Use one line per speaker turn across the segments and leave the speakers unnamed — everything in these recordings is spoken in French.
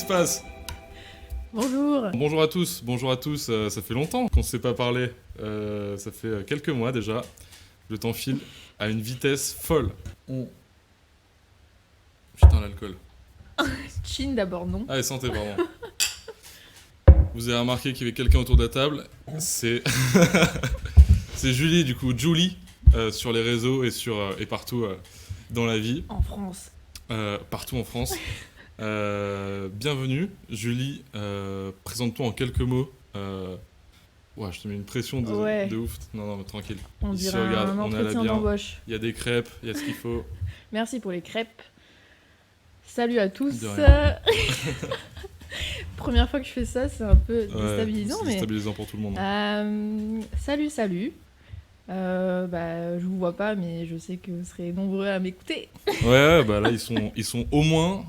se passe?
Bonjour.
Bonjour à tous, ça fait longtemps qu'on ne s'est pas parlé, ça fait quelques mois déjà. Le temps file à une vitesse folle. Putain, l'alcool.
Chin d'abord, non?
Allez, santé, pardon. Vous avez remarqué qu'il y avait quelqu'un autour de la table, c'est c'est Julie, du coup, Julie, sur les réseaux et partout dans la vie.
En France.
Partout en France. Bienvenue, Julie, présente-toi en quelques mots. Ouais, je te mets une pression de ouf. Non, mais tranquille.
On
Ici,
dirait
regarde,
un
on est à la
entretien
bière.
d'embauche.
Il y a des crêpes, il y a ce qu'il faut.
Merci pour les crêpes. Salut à tous.
De rien.
Première fois que je fais ça, c'est un peu déstabilisant.
C'est déstabilisant pour tout le monde.
Salut. Je vous vois pas, mais je sais que vous serez nombreux à m'écouter.
Ouais, bah là, ils sont au moins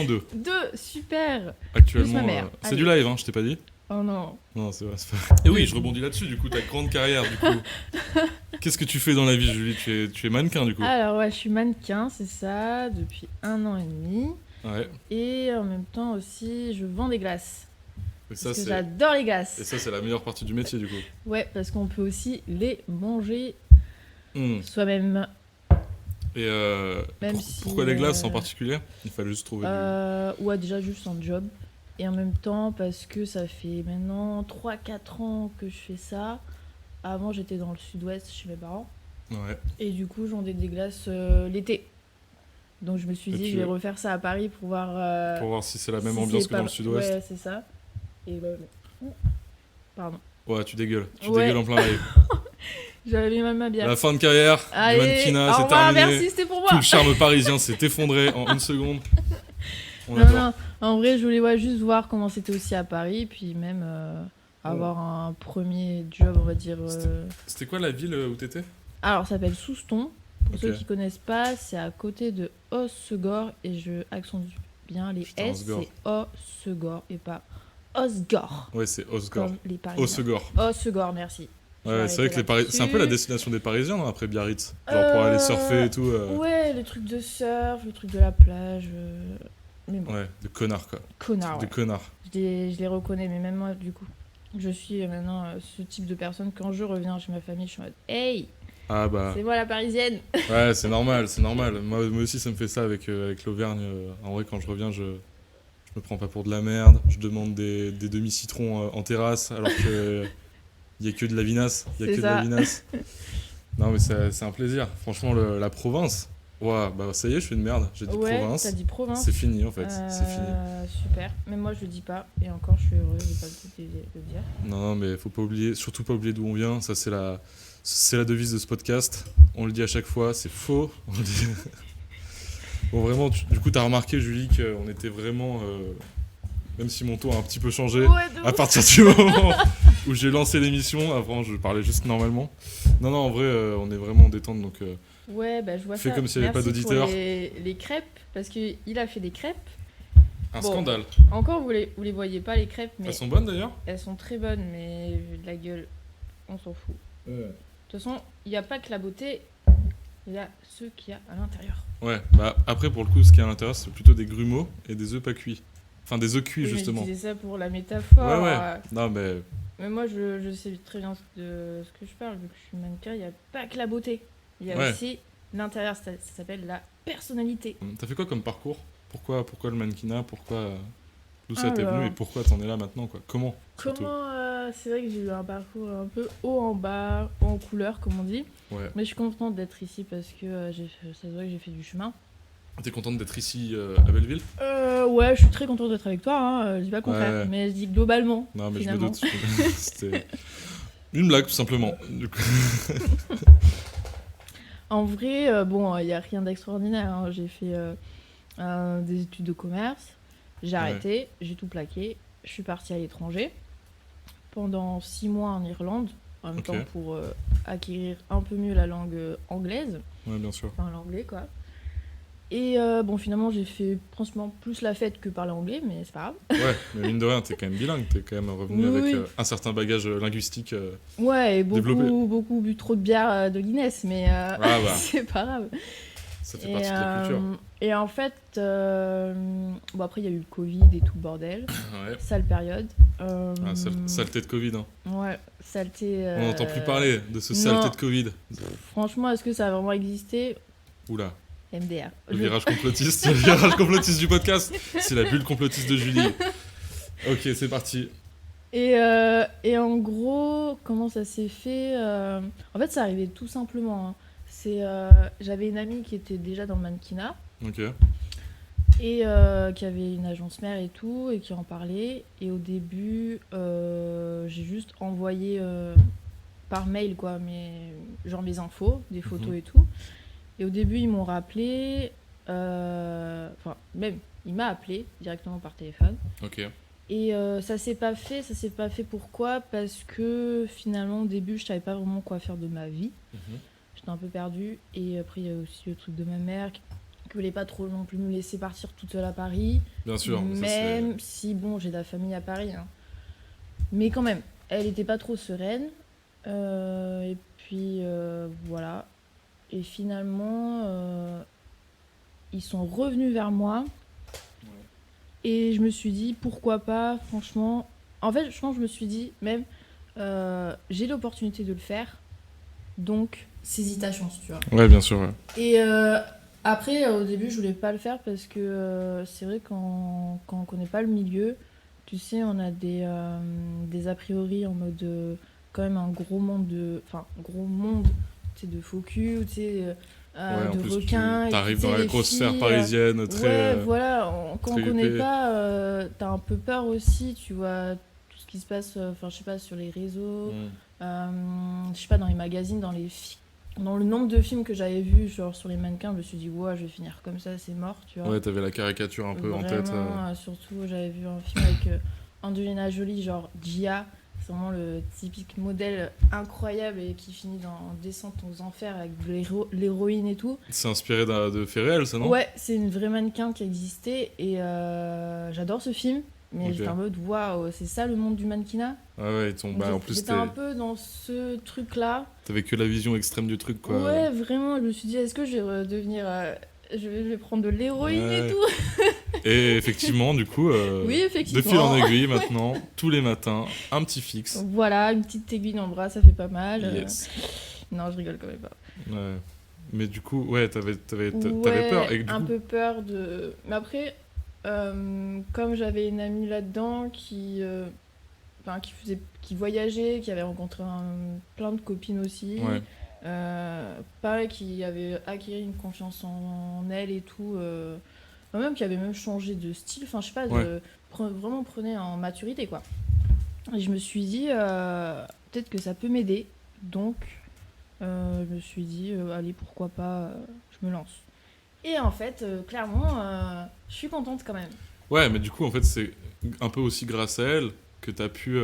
deux.
Deux, super.
Actuellement,
Plus ma mère.
c'est
Allez.
du live, hein, je t'ai pas dit.
Oh non.
Non, c'est vrai, c'est pas. Et oui, je rebondis là-dessus, du coup, ta grande carrière, du coup. Qu'est-ce que tu fais dans la vie, Julie? Tu es mannequin, du coup.
Alors ouais, je suis mannequin, c'est ça, depuis 1 an et demi.
Ouais.
Et en même temps aussi, je vends des glaces.
Et ça,
Parce que
c'est...
j'adore les glaces.
Et ça, c'est la meilleure partie du métier, du coup.
Ouais, parce qu'on peut aussi les manger
Hmm.
soi-même.
Et
Même si,
pourquoi les glaces en particulier? Il fallait juste trouver
Ouais, déjà juste en job. Et en même temps, parce que ça fait maintenant 3-4 ans que je fais ça. Avant, j'étais dans le sud-ouest chez mes parents.
Ouais.
Et du coup, je vendais des glaces l'été. Donc je me suis
Et
dit, je vais refaire ça à Paris pour voir...
Pour voir si c'est la même
si
ambiance
c'est
que dans le sud-ouest.
Ouais, c'est ça. Et ouais. Pardon.
Ouais, tu dégueules. Tu
Ouais.
dégueules en plein live.
J'avais mis ma bière.
La fin de carrière du
Allez,
mannequinat,
au
c'est
revoir,
terminé.
merci, c'était pour
Tout
moi.
le charme parisien s'est effondré en une seconde. On
Non,
adore.
non, en vrai, je voulais juste voir comment c'était aussi à Paris, puis même avoir un premier job, on va dire.
C'était quoi la ville où t'étais?
Alors, ça s'appelle Souston. Pour
Ok.
ceux qui connaissent pas, c'est à côté de Hossegor, et je accentue bien les
Putain,
S,
Hossegor.
c'est Hossegor, et pas Osgore,
Ouais, c'est Osgore.
comme les Parisiens.
Osegor.
Hossegor, merci. Je vais
Ouais, c'est vrai que
arrêter
c'est un peu la
là-dessus.
destination des Parisiens, non, après Biarritz. Genre pour aller surfer et tout.
Ouais, le truc de surf, le truc de la plage. Mais bon,
Ouais, de connards, quoi.
connard,
De
ouais.
connards.
Je les reconnais, mais même moi, du coup, je suis maintenant ce type de personne. Quand je reviens chez ma famille, je suis en mode hey,
Ah bah,
c'est moi la parisienne.
ouais, c'est normal, c'est normal. Moi aussi, ça me fait ça avec l'Auvergne. En vrai, quand je reviens, je me prends pas pour de la merde. Je demande des demi-citrons en terrasse, alors que il y a que de la vinasse. Il y a
C'est
que de la
ça.
vinasse. Non, mais c'est un plaisir. Franchement, la province. Ouah, bah ça y est, je fais une merde. J'ai dit
Ouais,
province.
t'as dit province.
C'est fini en fait. C'est fini.
Super. Mais moi, je le dis pas. Et encore, je suis heureuse de pas le dire.
Non, mais faut pas oublier, surtout pas oublier d'où on vient. Ça, c'est la devise de ce podcast. On le dit à chaque fois, c'est faux. On le dit. Bon, vraiment, du coup, t'as remarqué, Julie, qu'on était vraiment. Même si mon ton a un petit peu changé,
Ouais, de
à
ouf.
partir du moment où j'ai lancé l'émission, avant, je parlais juste normalement. Non, en vrai, on est vraiment en détente, donc.
Ouais, bah je vois
Fais
ça.
comme s'il y avait pas
Merci pour
d'auditeurs.
les crêpes, parce qu'il a fait des crêpes.
Un
Bon.
scandale.
Encore, vous les voyez pas, les crêpes, mais
Elles sont bonnes d'ailleurs.
elles sont très bonnes, mais vu de la gueule, on s'en fout. De toute façon, il n'y a pas que la beauté, il y a ce qu'il y a à l'intérieur.
Ouais, bah après, pour le coup, ce qui est à l'intérieur, c'est plutôt des grumeaux et des œufs pas cuits. Enfin, des œufs cuits,
Oui, mais
justement.
j'utilisais ça pour la métaphore.
Ouais. Non, mais.
Mais moi, je sais très bien de ce que je parle, vu que je suis mannequin, il n'y a pas que la beauté. Il y a
Ouais.
aussi l'intérieur, ça s'appelle la personnalité.
T'as fait quoi comme parcours? Pourquoi le mannequinat? D'où ça t'est
Alors.
venu et pourquoi t'en es là maintenant, quoi? Comment? surtout
C'est vrai que j'ai eu un parcours un peu haut en bas, haut en couleur, comme on dit.
Ouais.
Mais je suis contente d'être ici parce que ça se voit que j'ai fait du chemin.
T'es contente d'être ici à Belleville?
Ouais, je suis très contente d'être avec toi, hein, je dis pas le contraire,
Ouais.
mais je dis globalement.
Non, mais
finalement.
je me doute. C'était une blague, tout simplement. Du coup.
En vrai, il n'y a rien d'extraordinaire, hein. J'ai fait des études de commerce, j'ai arrêté, j'ai tout plaqué, je suis partie à l'étranger pendant 6 mois en Irlande, en même
Ok.
temps pour acquérir un peu mieux la langue anglaise,
Ouais, bien sûr.
enfin l'anglais quoi. Et finalement j'ai fait franchement plus la fête que parler anglais, mais c'est pas grave.
Ouais, mais mine de rien, t'es quand même bilingue. T'es quand même revenu
Oui,
avec
oui.
un certain bagage linguistique.
Ouais, et
Développé.
beaucoup bu trop de bière de Guinness, mais
Ah bah.
c'est pas grave.
Ça fait partie de la culture.
Et en fait, bon après il y a eu le Covid et tout le bordel,
Ouais.
sale période.
Saleté de Covid. Hein.
Ouais, saleté.
On n'entend plus parler de ce
non.
saleté de Covid.
Franchement, est-ce que ça a vraiment existé?
Oula.
MDR.
Le virage complotiste, le virage complotiste du podcast. C'est la bulle complotiste de Julie. Ok, c'est parti.
Et en gros, comment ça s'est fait? En fait, ça arrivait tout simplement. Hein. J'avais une amie qui était déjà dans le mannequinat.
Ok.
Et qui avait une agence mère et tout, et qui en parlait. Et au début, j'ai juste envoyé par mail, quoi, mes infos, des photos et tout. Et au début, ils m'ont rappelé. Enfin, même, il m'a appelé directement par téléphone.
Ok.
Et ça s'est pas fait. Pourquoi? Parce que finalement, au début, je savais pas vraiment quoi faire de ma vie. J'étais un peu perdue. Et après, il y a aussi le truc de ma mère qui voulait pas trop non plus me laisser partir toute seule à Paris.
Bien sûr.
Même si, bon, j'ai de la famille à Paris. Hein. Mais quand même, elle était pas trop sereine. Et puis, voilà. Et finalement, ils sont revenus vers moi. Et je me suis dit, pourquoi pas, franchement. En fait, je pense que je me suis dit, même, j'ai l'opportunité de le faire. Donc, saisis ta chance, tu vois.
Ouais, bien sûr. Ouais.
Et après, au début, je voulais pas le faire parce que c'est vrai, quand on connaît pas le milieu, tu sais, on a des a priori en mode quand même un gros monde de. Enfin, gros monde, tu sais, de faux cul, tu sais.
Ouais,
de requins.
T'arrives dans la grosse sphère parisienne, très.
Ouais, voilà, quand on connaît pas, t'as un peu peur aussi, tu vois, tout ce qui se passe, enfin, je sais pas, sur les réseaux, je sais pas, dans les magazines, dans les films. Dans le nombre de films que j'avais vus genre, sur les mannequins, je me suis dit, ouais, je vais finir comme ça, c'est mort, tu vois.
Ouais, t'avais la caricature un peu
vraiment,
en tête.
Surtout, j'avais vu un film avec Angelina Jolie, genre Gia. C'est vraiment le typique modèle incroyable et qui finit en descente aux enfers avec l'héroïne et tout.
C'est inspiré de faits réels, ça, non?
Ouais, c'est une vraie mannequin qui existait et j'adore ce film. Mais j'étais en mode, waouh, c'est ça le monde du mannequinat?
Ah ouais, en plus
j'étais un peu dans ce truc-là.
T'avais que la vision extrême du truc, quoi.
Ouais, vraiment, je me suis dit, est-ce que je vais devenir... je vais prendre de l'héroïne et tout.
Et effectivement, du coup,
oui, effectivement.
de fil en aiguille, maintenant, tous les matins, un petit fixe.
Voilà, une petite aiguille dans le bras, ça fait pas mal.
Yes.
Non, je rigole quand même pas.
Ouais. Mais du coup, ouais, t'avais
ouais,
peur. Et
un peu peur de... Mais après, comme j'avais une amie là-dedans qui voyageait, qui avait rencontré plein de copines aussi.
Ouais.
Pareil, qui avait acquis une confiance en elle et tout. Même qui avait même changé de style. Enfin, je sais pas, vraiment prenait en maturité, quoi. Et je me suis dit, peut-être que ça peut m'aider. Donc, je me suis dit, allez, pourquoi pas, je me lance. Et en fait, clairement, je suis contente quand même.
Ouais, mais du coup, en fait, c'est un peu aussi grâce à elle que t'as pu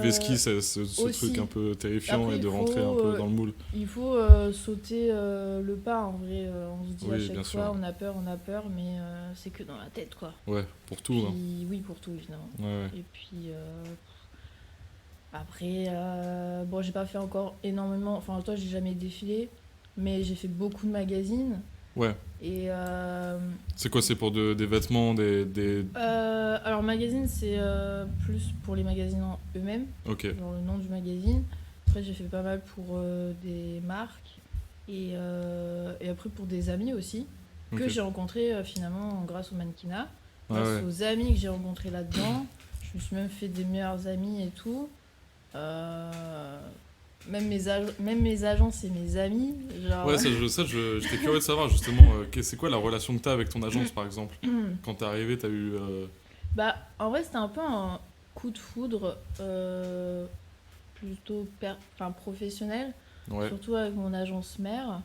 vesquiller ce truc un peu terrifiant. Après, et de rentrer un peu dans le moule.
Il faut sauter le pas, en vrai. On se dit à chaque fois, on a peur, mais c'est que dans la tête, quoi.
Ouais, pour tout.
Puis, oui, pour tout, évidemment.
Ouais.
Et puis, après, bon, j'ai pas fait encore énormément... Enfin, toi, j'ai jamais défilé, mais j'ai fait beaucoup de magazines.
Ouais.
Et
c'est quoi? C'est pour des vêtements,
alors, magazine, c'est plus pour les magazines en eux-mêmes.
Ok.
Dans le nom du magazine. Après, j'ai fait pas mal pour des marques. Et après, pour des amis aussi. Que j'ai rencontrés finalement grâce au mannequinat. Grâce aux amis que j'ai rencontrés là-dedans. Je me suis même fait des meilleurs amis et tout. Même mes agents, c'est mes amis. Genre...
Ouais, j'étais curieux de savoir justement, c'est quoi la relation que t'as avec ton agence par exemple? Quand t'es arrivé, t'as eu...
Bah, en vrai, c'était un peu un coup de foudre plutôt professionnel. Ouais. Surtout avec mon agence mère.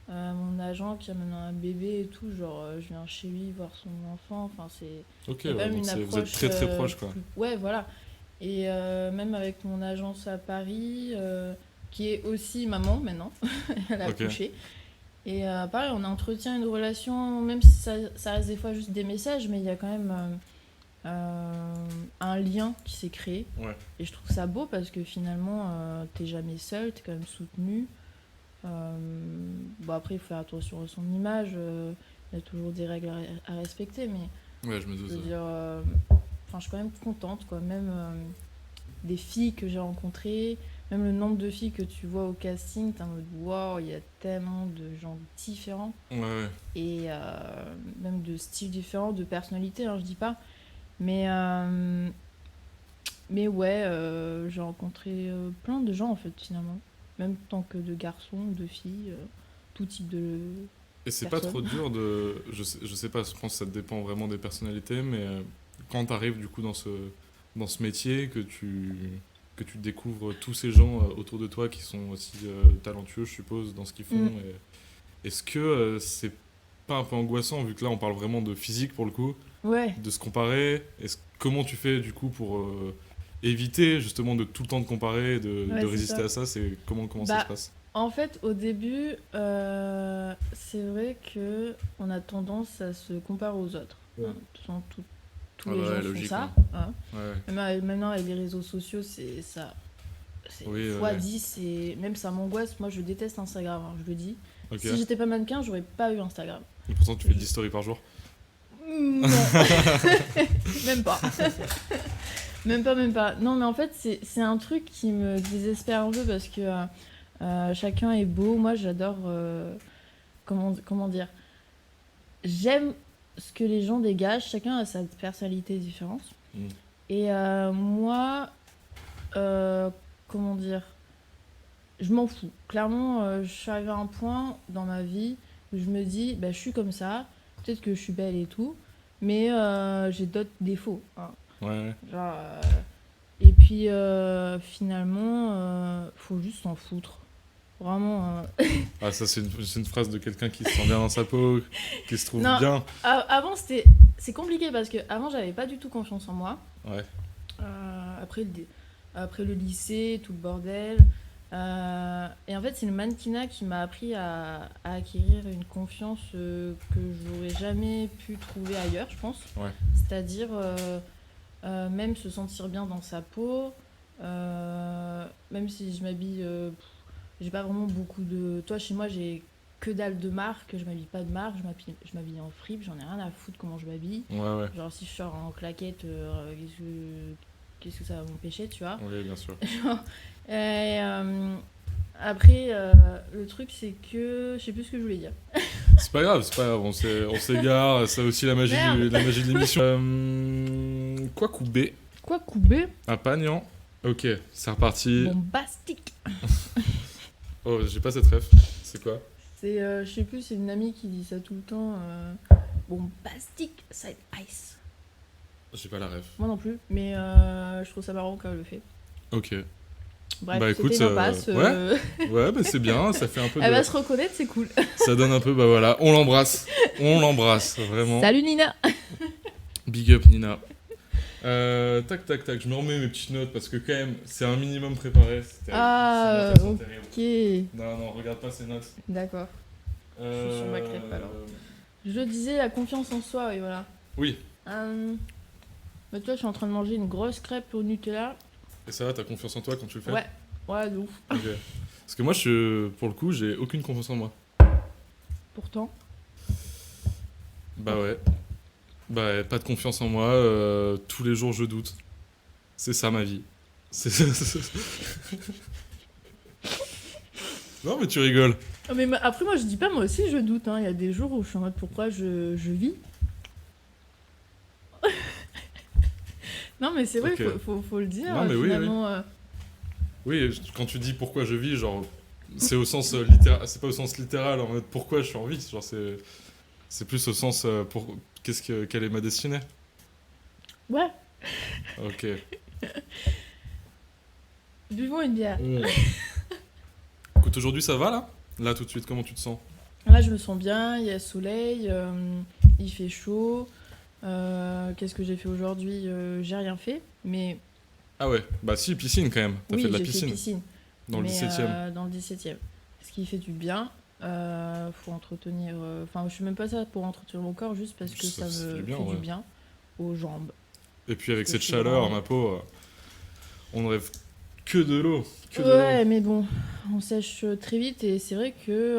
Mon agent qui a maintenant un bébé et tout, genre je viens chez lui voir son enfant. Enfin, c'est
quand même une approche. Vous êtes très très proche, quoi.
Ouais, voilà. Et même avec mon agence à Paris, qui est aussi maman maintenant, elle a accouché. Et pareil, on entretient une relation, même si ça reste des fois juste des messages, mais il y a quand même un lien qui s'est créé.
Ouais.
Et je trouve ça beau parce que finalement, t'es jamais seul, t'es quand même soutenu. Bon, après, il faut faire attention à son image. Il y a toujours des règles à respecter, mais
Ouais, je me
je
doute.
veux dire, je suis quand même contente, quoi. Même des filles que j'ai rencontrées, même le nombre de filles que tu vois au casting, t'es en mode waouh, il y a tellement de gens différents
Ouais.
et même de styles différents, de personnalités, hein, je dis pas. Mais ouais, j'ai rencontré plein de gens en fait finalement, même tant que de garçons ou de filles, tout type de
Et c'est pas trop
personnes.
dur de. Je sais pas, je pense que ça dépend vraiment des personnalités, mais quand t'arrives du coup dans ce métier, que tu découvres tous ces gens autour de toi qui sont aussi talentueux, je suppose, dans ce qu'ils font,
Mm.
est-ce que c'est pas un peu angoissant, vu que là on parle vraiment de physique pour le coup,
Ouais,
de se comparer? Comment tu fais du coup pour éviter justement de tout le temps te comparer, de
ouais, c'est
résister
ça.
à ça? Comment ça se
Bah,
passe?
en fait, au début, c'est vrai que on a tendance à se comparer aux autres.
Ouais.
Hein. De toute façon, tous
Ah
les
bah
gens
ouais,
font
logique,
ça.
hein.
Hein.
Ouais.
Maintenant, avec les réseaux sociaux, c'est ça. C'est
Oui,
fois 10 et même ça m'angoisse. Moi, je déteste Instagram, hein, je le dis.
ok.
Si j'étais pas mannequin, j'aurais pas eu Instagram.
Et pourtant tu fais
Je-
10 stories par jour.
Non, même pas. Même pas. Non, mais en fait, c'est un truc qui me désespère un peu parce que chacun est beau. Moi, j'adore. Comment dire? J'aime ce que les gens dégagent. Chacun a sa personnalité différente.
Mm.
Et moi, comment dire? Je m'en fous. Clairement, je suis arrivée à un point dans ma vie où je me dis, bah, je suis comme ça. Peut-être que je suis belle et tout, mais j'ai d'autres défauts. Hein.
Ouais.
Genre, et puis finalement, faut juste s'en foutre. Vraiment.
Ah, ça, c'est une phrase de quelqu'un qui se sent bien dans sa peau, qui se trouve
Non,
bien.
avant c'est compliqué parce que avant j'avais pas du tout confiance en moi.
Ouais.
Après, après le lycée, tout le bordel. Et en fait, c'est le mannequinat qui m'a appris à acquérir une confiance que j'aurais jamais pu trouver ailleurs, je pense.
Ouais.
C'est-à-dire même se sentir bien dans sa peau, même si je m'habille, j'ai pas vraiment beaucoup de. Toi, chez moi, j'ai que dalle de marque, je m'habille pas de marque, je m'habille en fripe, j'en ai rien à foutre comment je m'habille.
Ouais, ouais.
Genre, si je sors en claquette, qu'est-ce que ça va m'empêcher, tu vois?
Oui, bien sûr.
Et après, le truc, c'est que je sais plus ce que je voulais dire.
C'est pas grave, on s'égare, c'est aussi
Merde.
la magie de l'émission. Quoi couper?
Quoi, couper?
Un pagnon. Ok, c'est reparti.
Bombastique.
Oh, j'ai pas cette ref. C'est quoi?
C'est, je sais plus, c'est une amie qui dit ça tout le temps. Bombastique side ice.
J'ai pas la ref.
Moi non plus, mais je trouve ça marrant quand elle le fait.
Ok.
Bref,
Bah,
c'était
écoute,
une impasse.
Ouais, bah c'est bien, ça fait un peu
Elle va
de.
se reconnaître, c'est cool.
Ça donne un peu, bah voilà, on l'embrasse. On l'embrasse, vraiment.
Salut Nina.
Big up Nina. Tac, tac, tac, je me remets mes petites notes parce que quand même, c'est un minimum préparé. C'est terrible.
Ah,
Ces notes, elles sont terribles.
ok.
Non, non, regarde pas ces notes.
D'accord. suis sur ma crêpe, alors. Je disais la confiance en soi, et voilà.
Oui,
Bah, tu vois, je suis en train de manger une grosse crêpe au Nutella.
et ça va, t'as confiance en toi quand tu le fais?
Ouais, ouais, de ouf.
Ok. Parce que moi, pour le coup, j'ai aucune confiance en moi.
Pourtant.
Bah ouais. Bah, ouais, pas de confiance en moi, tous les jours je doute. C'est ça ma vie. Non, mais tu rigoles.
Ah, mais après, moi, je dis pas, moi aussi, je doute. Hein. Il y a des jours où je suis en mode pourquoi je vis. Non, mais c'est vrai,
Ok.
faut le dire.
Non, mais oui,
finalement,
Oui, quand tu dis pourquoi je vis, genre, c'est au sens littéral, c'est pas au sens littéral en mode pourquoi je suis en vie, genre c'est plus au sens quelle est ma destinée.
Ouais,
Ok.
buvons une bière.
Écoute, aujourd'hui ça va là? Là tout de suite, comment tu te sens?
Là, je me sens bien, il y a soleil, il fait chaud. Qu'est-ce que j'ai fait aujourd'hui? J'ai rien fait, mais
Ah ouais, bah si, piscine quand même. T'as
oui,
fait de la
j'ai
piscine
fait piscine.
dans le
Mais,
17ème.
dans le 17e. Ce qui fait du bien. Faut entretenir. Enfin, je fais même pas ça pour entretenir mon corps, juste parce que
Ça
ça
fait
me
du bien,
fait
ouais.
du bien aux jambes.
Et puis avec
Parce que
cette
je suis
chaleur,
grande.
ma peau, on ne rêve que de l'eau. Que de
Ouais,
l'eau.
mais bon, on sèche très vite et c'est vrai que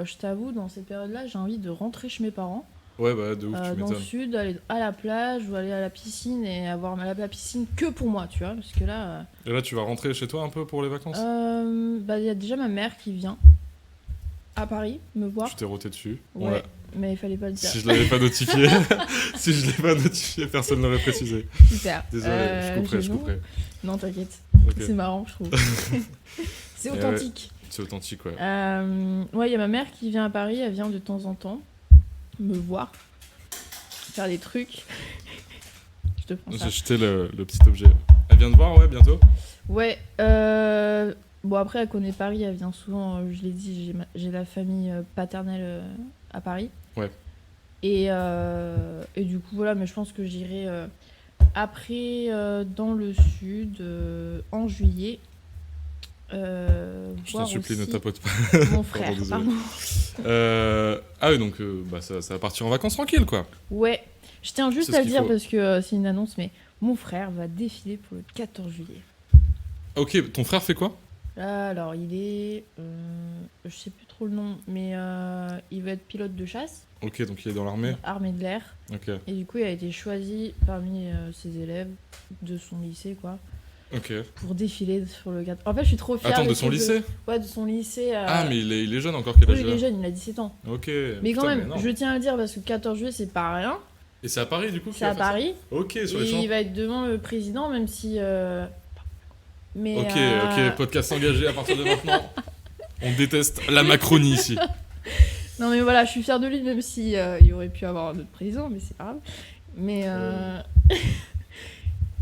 je t'avoue, dans cette période-là, j'ai envie de rentrer chez mes parents.
Ouais, bah de ouf, tu
Dans le
m'étonnes.
sud, aller à la plage ou aller à la piscine et avoir la piscine que pour moi, tu vois. Parce que là,
Et là, tu vas rentrer chez toi un peu pour les vacances?
bah, il y a déjà ma mère qui vient à Paris me voir.
Tu t'es roté dessus.
Ouais, mais il fallait pas le dire.
Si je l'avais pas notifié, si je l'ai pas notifié, personne l'aurait précisé.
Super.
Désolé, je
Gémeaux.
couperai.
Non, t'inquiète.
Ok.
C'est marrant, je trouve. C'est
Ouais.
authentique.
C'est authentique, ouais.
Ouais, il y a ma mère qui vient à Paris, elle vient de temps en temps me voir, faire des trucs. Je te prends ça.
J'ai jeté le petit objet. Elle vient te voir, ouais, bientôt?
Ouais, bon après elle connaît Paris, elle vient souvent, je l'ai dit, j'ai la famille paternelle à Paris.
Ouais.
Et du coup voilà, mais je pense que j'irai après dans le sud en juillet.
Je t'en
voir
supplie, ne
aussi
tapote pas.
mon frère,
désolé.
pardon.
Ah oui, donc bah, ça va partir en vacances tranquille, quoi.
Ouais, je tiens juste
C'est ce
à le
qu'il
dire
faut.
parce que c'est une annonce, mais mon frère va défiler pour le 14 juillet.
Ok, ton frère fait quoi?
Là, alors il est. Je sais plus trop le nom, mais il veut être pilote de chasse,
Ok, donc il est dans l'armée.
armée de l'air.
Ok,
Et du coup, il a été choisi parmi ses élèves de son lycée, quoi,
ok.
pour défiler sur le 4. En fait, je suis trop fière.
Attends, de son lycée?
Ouais, de son lycée.
Ah, mais il est jeune encore, quel
Oui,
âge
il
il a?
est jeune, il a 17 ans.
Ok.
Mais quand
putain,
même,
non.
je tiens à le dire parce que 14 juillet, c'est pas rien.
Et c'est à Paris, du coup, qu'il
C'est
va
à
faire ça?
Paris.
Ok, sur
Et
les champs.
il va être devant le président, même si. Mais.
Ok, ok, podcast engagé à partir de maintenant. On déteste la Macronie ici.
Non, mais voilà, je suis fière de lui, même si il aurait pu avoir un autre président, mais c'est pas grave. Mais.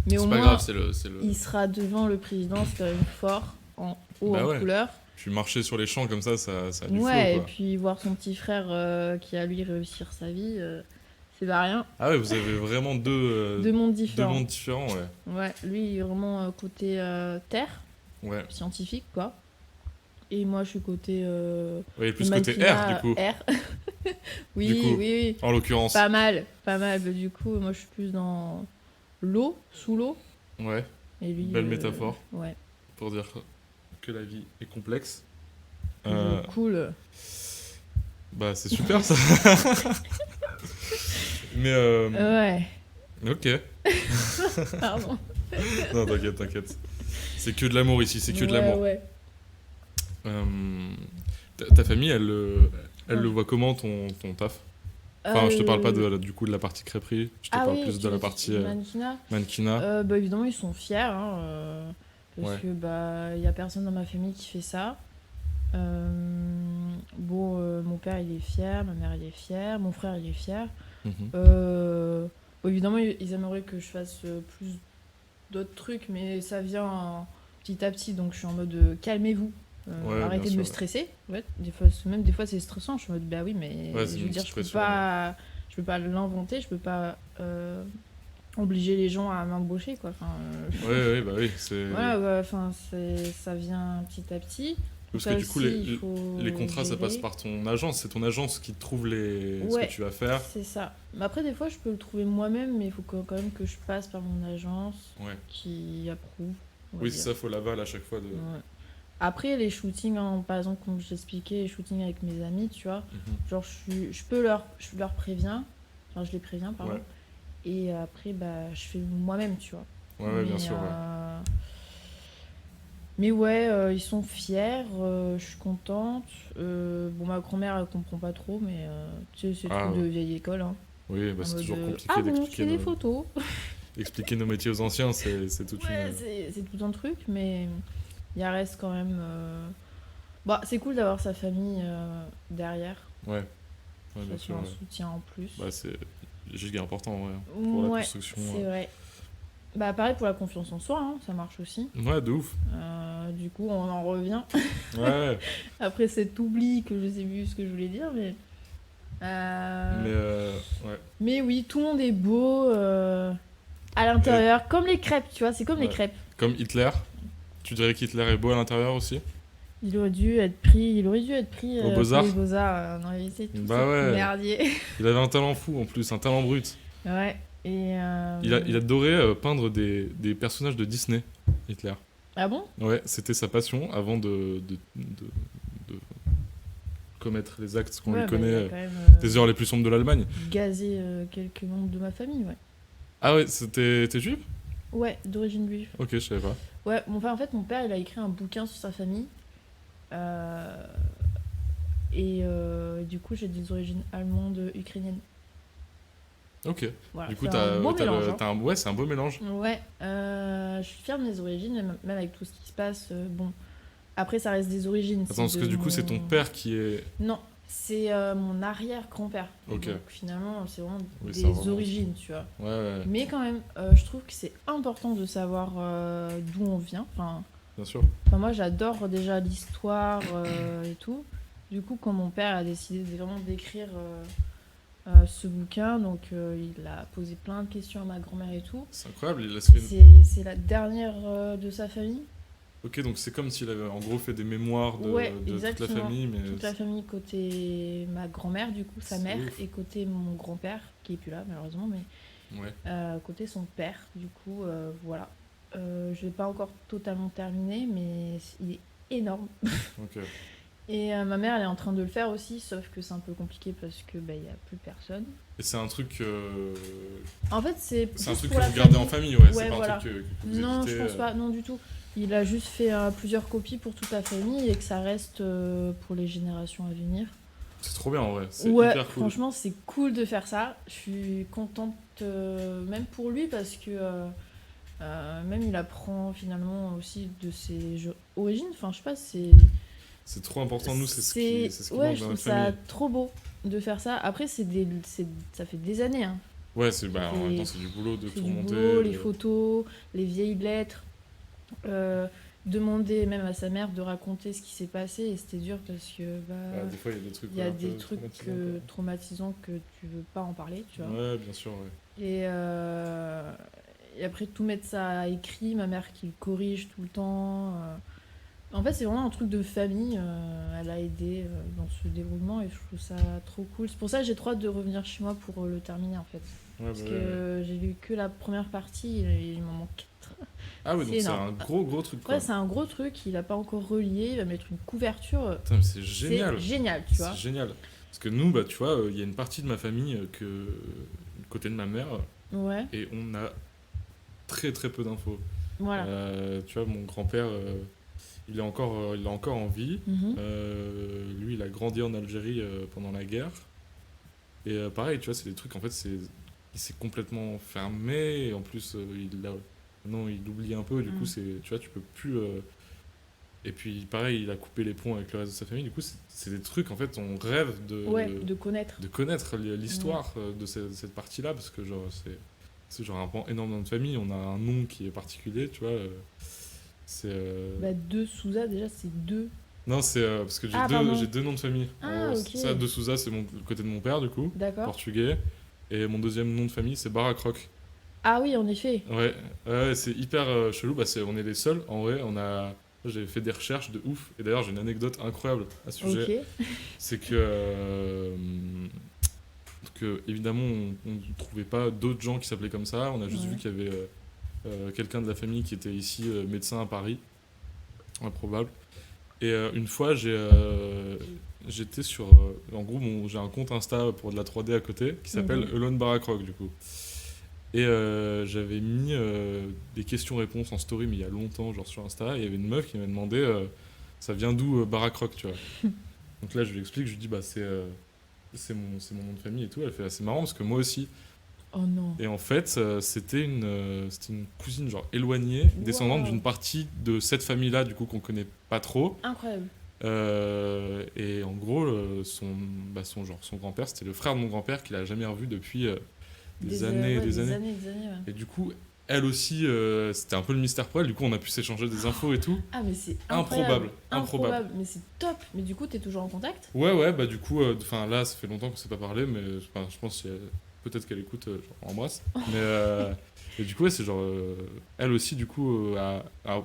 Mais au
C'est pas
moins,
grave, c'est le.
il sera devant le président, c'est quand même fort, en haut
Bah
en
ouais.
couleur.
Puis marcher sur les champs comme ça a du
Ouais,
flow,
et
quoi.
puis voir son petit frère qui a lui réussir sa vie, c'est pas rien.
Ah ouais, vous avez vraiment
Deux mondes
deux
différents.
mondes différents, ouais.
Ouais, lui il est vraiment côté terre,
Ouais.
scientifique quoi. Et moi je suis côté.
Oui, plus
le
côté
mannequinat,
R, du coup.
R. Oui,
Du coup.
oui, oui.
En l'occurrence.
Pas mal, pas mal. Mais du coup, moi je suis plus dans l'eau, sous l'eau.
Ouais,
Et lui.
belle métaphore
Ouais.
pour dire que la vie est complexe.
Cool.
Bah, c'est super ça. Mais
Ouais,
ok.
pardon.
Non, t'inquiète, t'inquiète. C'est que de l'amour ici, c'est que de l'amour.
Ouais.
Euh, ta famille, elle
Ouais.
le voit comment ton taf? Enfin, je te parle pas du coup de la partie crêperie, je te
Ah
parle
oui,
plus de la partie
mannequinat.
mannequinat.
Bah évidemment ils sont fiers hein, parce
Ouais.
que bah y a personne dans ma famille qui fait ça. Mon père il est fier, ma mère il est fière, mon frère il est fier.
Mhm.
Bon, évidemment ils aimeraient que je fasse plus d'autres trucs mais ça vient petit à petit donc je suis en mode calmez-vous.
Ouais,
Arrêtez
bien
de me
sûr,
stresser. Ouais, même des fois c'est stressant, je suis en mode bah oui mais
Ouais, c'est
je
une
veux dire
petite
je peux
pression,
pas l'inventer, je peux pas obliger les gens à m'embaucher quoi. Enfin,
Ouais, bah oui, c'est.
voilà, ouais, enfin, ça vient petit à petit.
Parce
Ça
que du coup,
aussi, il faut
les contrats, ça
gérer.
passe par ton agence. C'est ton agence qui te trouve ce
Ouais.
que tu vas faire.
C'est ça. Mais après, des fois, je peux le trouver moi-même, mais il faut quand même que je passe par mon agence
Ouais.
qui approuve. on va
Oui,
dire.
c'est ça, faut l'aval à chaque fois de.
Ouais. Après, les shootings, hein, par exemple, comme je t'expliquais, les shootings avec mes amis, tu vois,
Mhm.
genre, je leur préviens, enfin, je les préviens, pardon.
Ouais.
Et après, bah, je fais moi-même, tu vois.
Ouais, bien
Mais,
sûr. Ouais.
Mais ouais, ils sont fiers, je suis contente. Bon, ma grand-mère, elle comprend pas trop, mais tu sais, c'est
Ah,
truc de
ouais.
vieille école. Hein.
Oui, bah,
En
c'est
mode,
toujours compliqué
ah bon, tu
d'expliquer
fais des photos.
expliquer nos métiers aux anciens, c'est toute
Ouais,
une.
c'est tout un truc, mais il reste quand même. Bah, c'est cool d'avoir sa famille derrière.
Ouais. Ouais,
Ça
bien
fait
sûr.
un
Ouais.
soutien en plus.
Bah, c'est giga important, ouais, pour la
Ouais,
construction.
c'est vrai. Bah, pareil pour la confiance en soi, hein, ça marche aussi.
Ouais, de ouf.
Du coup, on en revient.
Ouais.
Après cet oubli que je sais plus ce que je voulais dire, mais.
Ouais.
Mais oui, tout le monde est beau à l'intérieur, comme les crêpes, tu vois, c'est comme les
Ouais.
crêpes.
Comme Hitler. Tu dirais qu'Hitler est beau à l'intérieur aussi?
Il aurait dû être pris
Aux Beaux-Arts.
pour les Beaux-Arts dans les lycées, tout
Bah
ce
ouais.
merdier.
Il avait un talent fou en plus, un talent brut.
Ouais, et.
Il adoré peindre des personnages de Disney, Hitler.
Ah bon?
Ouais, c'était sa passion avant de commettre les actes qu'on lui
Ouais, bah, il
connaît,
a quand même
des heures les plus sombres de l'Allemagne.
gazé quelques membres de ma famille, ouais.
Ah ouais, t'es juif?
Ouais, d'origine juive.
Ok, je savais pas.
Ouais, en fait, mon père, il a écrit un bouquin sur sa famille. Euh, du coup, j'ai des origines allemandes, ukrainiennes.
Ok.
Voilà,
Du coup,
c'est un beau mélange.
ouais, c'est un beau mélange.
Ouais, je suis fière de mes origines, même avec tout ce qui se passe. Bon, après, ça reste des origines.
Attends, parce que du coup, c'est ton père qui est.
Non, c'est mon arrière-grand-père.
Ok.
Donc finalement, c'est vraiment
Oui,
des
ça remonte.
origines, tu vois.
Ouais,
Mais quand même, je trouve que c'est important de savoir d'où on vient.
bien sûr.
Moi, j'adore déjà l'histoire et tout. Du coup, quand mon père a décidé vraiment d'écrire ce bouquin, donc il a posé plein de questions à ma grand-mère et tout.
C'est incroyable, il a fait
C'est la dernière de sa famille.
Ok, donc c'est comme s'il avait en gros fait des mémoires
Ouais,
de toute la
exactement.
famille, mais.
Toute la famille côté ma grand-mère, du coup, sa
C'est
mère,
ouf.
et côté mon grand-père, qui est plus là malheureusement, mais
Ouais.
côté son père, du coup, voilà. Je l'ai pas encore totalement terminé, mais il est énorme.
Ok.
Et ma mère, elle est en train de le faire aussi, sauf que c'est un peu compliqué parce que il y a plus personne.
Et c'est un truc.
En fait, c'est
C'est un
juste
truc
pour
que
la
vous gardez en
famille.
famille, ouais.
Ouais,
C'est pas
voilà.
un truc que vous
Non,
éditez.
je pense pas, non du tout. Il a juste fait plusieurs copies pour toute la famille et que ça reste pour les générations à venir.
C'est trop bien en vrai. C'est
Ouais,
hyper cool.
franchement, c'est cool de faire ça. Je suis contente, même pour lui, parce que même il apprend finalement aussi de ses origines. Enfin, je sais pas,
C'est trop important, nous, c'est ce qui
Ouais,
manque
je
dans
trouve
notre
ça
famille.
trop beau de faire ça. Après, ça fait des années, hein.
Ouais, c'est en même temps,
C'est
c'est du boulot de
c'est
tout
du
remonter.
boulot, les photos, les vieilles lettres. Demander même à sa mère de raconter ce qui s'est passé, et c'était dur parce que
Des fois, il y a des trucs.
il y a
un
des
peu
trucs
traumatisants,
traumatisants que tu veux pas en parler, tu
quoi.
vois.
Ouais, bien sûr, ouais.
Et après tout mettre ça à écrit, ma mère qui le corrige tout le temps. En fait, c'est vraiment un truc de famille. Elle a aidé dans ce déroulement et je trouve ça trop cool. C'est pour ça que j'ai trop hâte de revenir chez moi pour le terminer en fait.
Ouais,
Parce
bah,
que
ouais.
j'ai lu que la première partie et il m'en manque 4.
Ah, ouais, donc c'est
énorme.
un gros truc, quoi.
Ouais, c'est un gros truc, il a pas encore relié, il va mettre une couverture.
Putain, mais c'est génial.
C'est génial, tu vois.
C'est génial. Parce que nous, bah, tu vois, il y a une partie de ma famille du côté de ma mère,
Ouais,
et on a très peu d'infos.
voilà.
Tu vois, mon grand-père, il est encore en vie.
Mhm.
Lui, il a grandi en Algérie pendant la guerre. Et pareil, tu vois, c'est des trucs, en fait, il s'est complètement fermé. Et en plus, non, il oublie un peu. Du coup, tu vois, tu peux plus. Et puis, pareil, il a coupé les ponts avec le reste de sa famille. Du coup, c'est des trucs, en fait, on rêve
Ouais, de connaître.
de connaître l'histoire de cette partie-là. Parce que, genre, c'est genre un pan énorme dans notre famille. On a un nom qui est particulier, tu vois. C'est.
Bah, De Souza, déjà, c'est deux.
Non, c'est parce que
Ah, pardon.
j'ai deux noms de famille.
Ah, ok.
Ça, De Souza, c'est le côté de mon père, du coup,
D'accord.
portugais. Et mon deuxième nom de famille, c'est Baracroc.
Ah oui, en effet.
Ouais, ouais, c'est hyper chelou. Bah, on est les seuls, en vrai. J'ai fait des recherches de ouf. Et d'ailleurs, j'ai une anecdote incroyable à ce sujet.
Ok.
C'est que évidemment, on ne trouvait pas d'autres gens qui s'appelaient comme ça. On a juste
Ouais.
vu qu'il y avait quelqu'un de la famille qui était ici médecin à Paris. Improbable. Et une fois, j'étais sur. En gros, j'ai un compte Insta pour de la 3D à côté qui s'appelle
Mhm.
Elon Barakroc, du coup. Et j'avais mis des questions-réponses en story, mais il y a longtemps, genre sur Insta. Et il y avait une meuf qui m'avait demandé ça vient d'où Barakroc, tu vois. Donc là, je lui explique, je lui dis bah c'est mon nom de famille et tout. Elle fait c'est marrant parce que moi aussi.
Oh non.
Et en fait, c'était une cousine genre éloignée, descendante
Wow.
d'une partie de cette famille-là, du coup, qu'on connaît pas trop.
Incroyable.
Et en gros, son grand-père, c'était le frère de mon grand-père qu'il a jamais revu depuis des années et
ouais,
des années.
des années, ouais.
Et du coup, elle aussi, c'était un peu le mystère pour elle. Du coup, on a pu s'échanger des infos et tout.
Ah, mais c'est
Improbable.
Mais c'est top. Mais du coup, t'es toujours en contact?
Ouais, bah du coup, là, ça fait longtemps qu'on s'est pas parlé, mais je pense peut-être qu'elle écoute, genre, on embrasse. Mais et du coup, ouais, c'est genre, elle aussi, du coup, a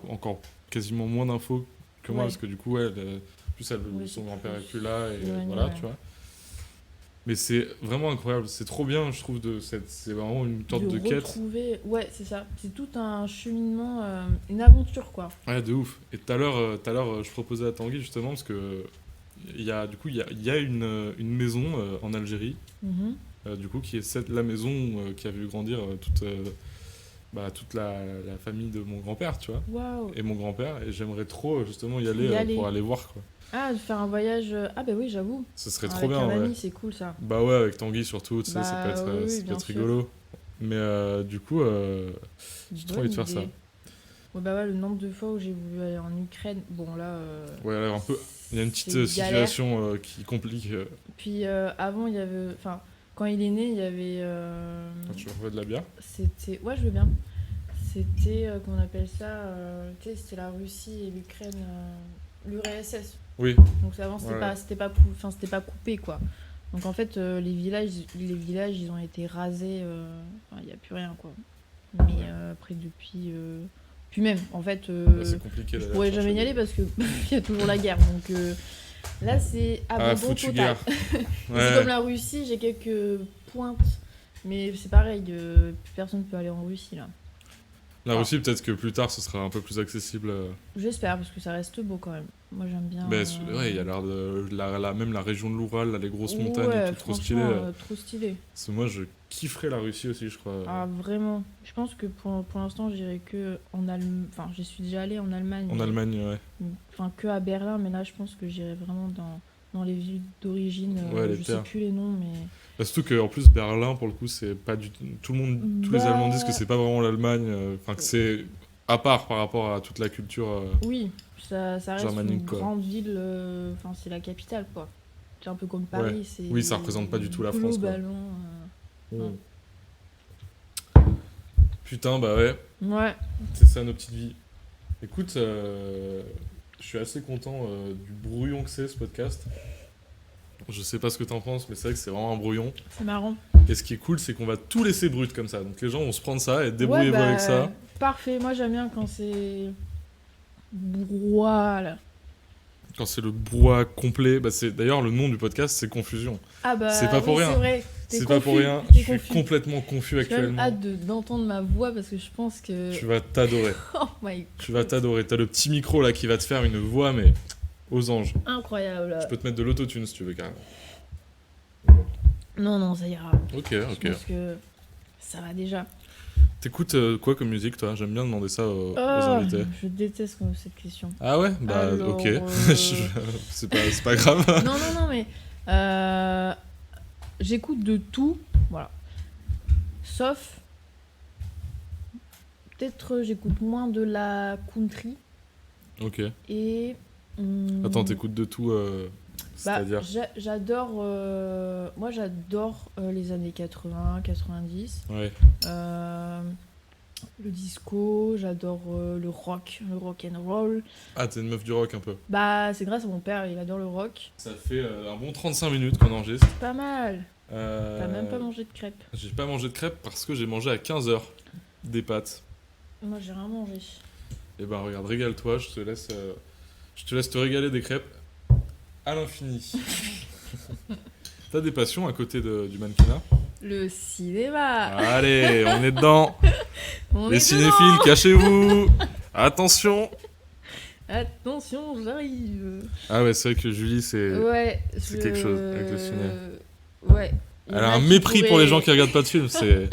encore quasiment moins d'infos que moi,
Ouais.
parce que du coup, ouais, plus
Oui,
son
c'est
grand-père est
plus
plus là, et
éloigné,
voilà,
ouais.
tu vois. Mais c'est vraiment incroyable, c'est trop bien, je trouve, c'est vraiment une sorte de quête.
retrouver... Ouais, c'est ça. C'est tout un cheminement, une aventure, quoi.
Ouais, de ouf. Et tout à l'heure, je proposais à Tanguy justement parce que il y a une maison en Algérie,
Mhm.
du coup, qui est la maison qui a vu grandir toute la famille de mon grand-père, tu vois,
Waouh.
et mon grand-père. Et j'aimerais trop justement y aller,
Y aller.
pour aller voir, quoi.
Ah, de faire un voyage... Ah bah oui, j'avoue.
Ce serait trop
Avec
bien,
un
ouais.
ami, c'est cool, ça.
Bah ouais, avec Tanguy surtout, tu sais, ça peut
Bah
être,
oui,
ça peut
bien
être
sûr.
rigolo. Mais du coup, j'ai trop envie de faire ça.
Ouais, bah ouais, le nombre de fois où j'ai voulu aller en Ukraine, bon là...
Ouais, alors un peu. Il y a une petite
c'est galère.
situation qui complique.
Puis avant, il y avait... Enfin, quand il est né, il y avait...
Tu veux de la bière?
C'était... Ouais, je veux bien. C'était, comment on appelle ça tu sais, c'était la Russie et l'Ukraine, l'URSS.
Oui.
Donc avant, c'était
Ouais.
pas, c'était pas coupé, quoi. Donc en fait, les villages, ils ont été rasés. Enfin, il n'y a plus rien, quoi. Mais après, depuis... Puis même, en fait,
C'est compliqué.
je
d'aller
pourrais
chercher
jamais y
des-
aller parce que il y a toujours la guerre. Donc là, c'est abandon
foutue
total.
guerre.
C'est
Ouais.
comme la Russie, j'ai quelques pointes. Mais c'est pareil, plus personne peut aller en Russie, là.
La Russie, peut-être que plus tard, ce sera un peu plus accessible.
J'espère, parce que ça reste beau quand même. Moi, j'aime bien.
Mais ouais, il y a l'air de même la région de l'Oural, là, les grosses montagnes et
Ouais,
tout, trop stylé.
franchement, trop stylé.
Parce que moi, je kifferais la Russie aussi, je crois.
Ah, vraiment. Je pense que pour l'instant, j'irai que en Allemagne. Enfin, j'y suis déjà allée en Allemagne.
En Allemagne, ouais.
Enfin, que à Berlin, mais là, je pense que j'irai vraiment dans les villes d'origine.
Ouais, les
je sais
terres.
plus les noms, mais.
Bah, surtout qu'en plus, Berlin, pour le coup, c'est pas du tout. Tous les
Bah,
Allemands disent que c'est pas vraiment l'Allemagne. Enfin, que c'est à part par rapport à toute la culture.
Oui, ça reste
Germanique,
une
quoi.
grande ville. Enfin, c'est la capitale, quoi. C'est un peu comme Paris.
Ouais.
C'est
Oui, ça représente pas du tout la France, quoi.
globalement.
Mm. Putain, bah ouais,
Ouais.
c'est ça nos petites vies. Écoute, je suis assez content du brouillon que c'est ce podcast. Je sais pas ce que t'en penses, mais c'est vrai que c'est vraiment un brouillon.
C'est marrant.
Et ce qui est cool, c'est qu'on va tout laisser brut comme ça. Donc les gens vont se prendre ça et débrouillez-vous
Ouais, bah,
avec ça.
Parfait, moi j'aime bien quand c'est. Voilà.
Quand c'est le brouhaha complet, bah c'est d'ailleurs le nom du podcast, c'est Confusion.
Ah bah.
C'est pas pour
oui,
rien.
C'est vrai. T'es
C'est pas pour
confus,
rien,
t'es
je suis
confus.
complètement confus
J'ai même
actuellement.
hâte d'entendre ma voix parce que je pense que.
Tu vas t'adorer.
Oh my
Tu vas t'adorer. T'as le petit micro là qui va te faire une voix, mais aux anges.
incroyable.
Je peux te mettre de l'autotune si tu veux, carrément.
Non, ça ira.
Ok,
Je
ok.
pense que ça va déjà.
T'écoutes quoi comme musique, toi? J'aime bien demander ça aux
Oh,
invités.
je déteste cette question.
Ah ouais? Bah,
Alors,
ok. C'est pas grave.
Non, mais. J'écoute de tout. Voilà. Sauf. Peut-être j'écoute moins de la country.
Ok.
Et.
Attends, t'écoutes de tout,
Bah,
c'est-à-dire?
j'adore moi j'adore les années 80, 90.
Ouais.
Le disco, j'adore le rock and roll.
Ah, t'es une meuf du rock un peu.
Bah, c'est grâce à mon père, il adore le rock.
Ça fait un bon 35 minutes qu'on enregistre.
Pas mal.
Euh,
T'as même pas mangé de crêpes.
J'ai pas mangé de crêpes parce que j'ai mangé à 15h des pâtes.
Moi, j'ai rien mangé.
Et ben regarde, régale-toi, je te laisse te régaler des crêpes à l'infini. T'as des passions à côté du mannequinat?
Le cinéma.
Allez, on est dedans.
On
Les
est
cinéphiles,
dedans.
cachez-vous. Attention.
Attention, j'arrive.
Ah ouais, c'est vrai que Julie, c'est
Ouais.
c'est quelque chose avec le ciné.
Ouais. Il y
Elle
en
a un
qui
mépris pour les
pourraient-
gens qui regardent pas de films, c'est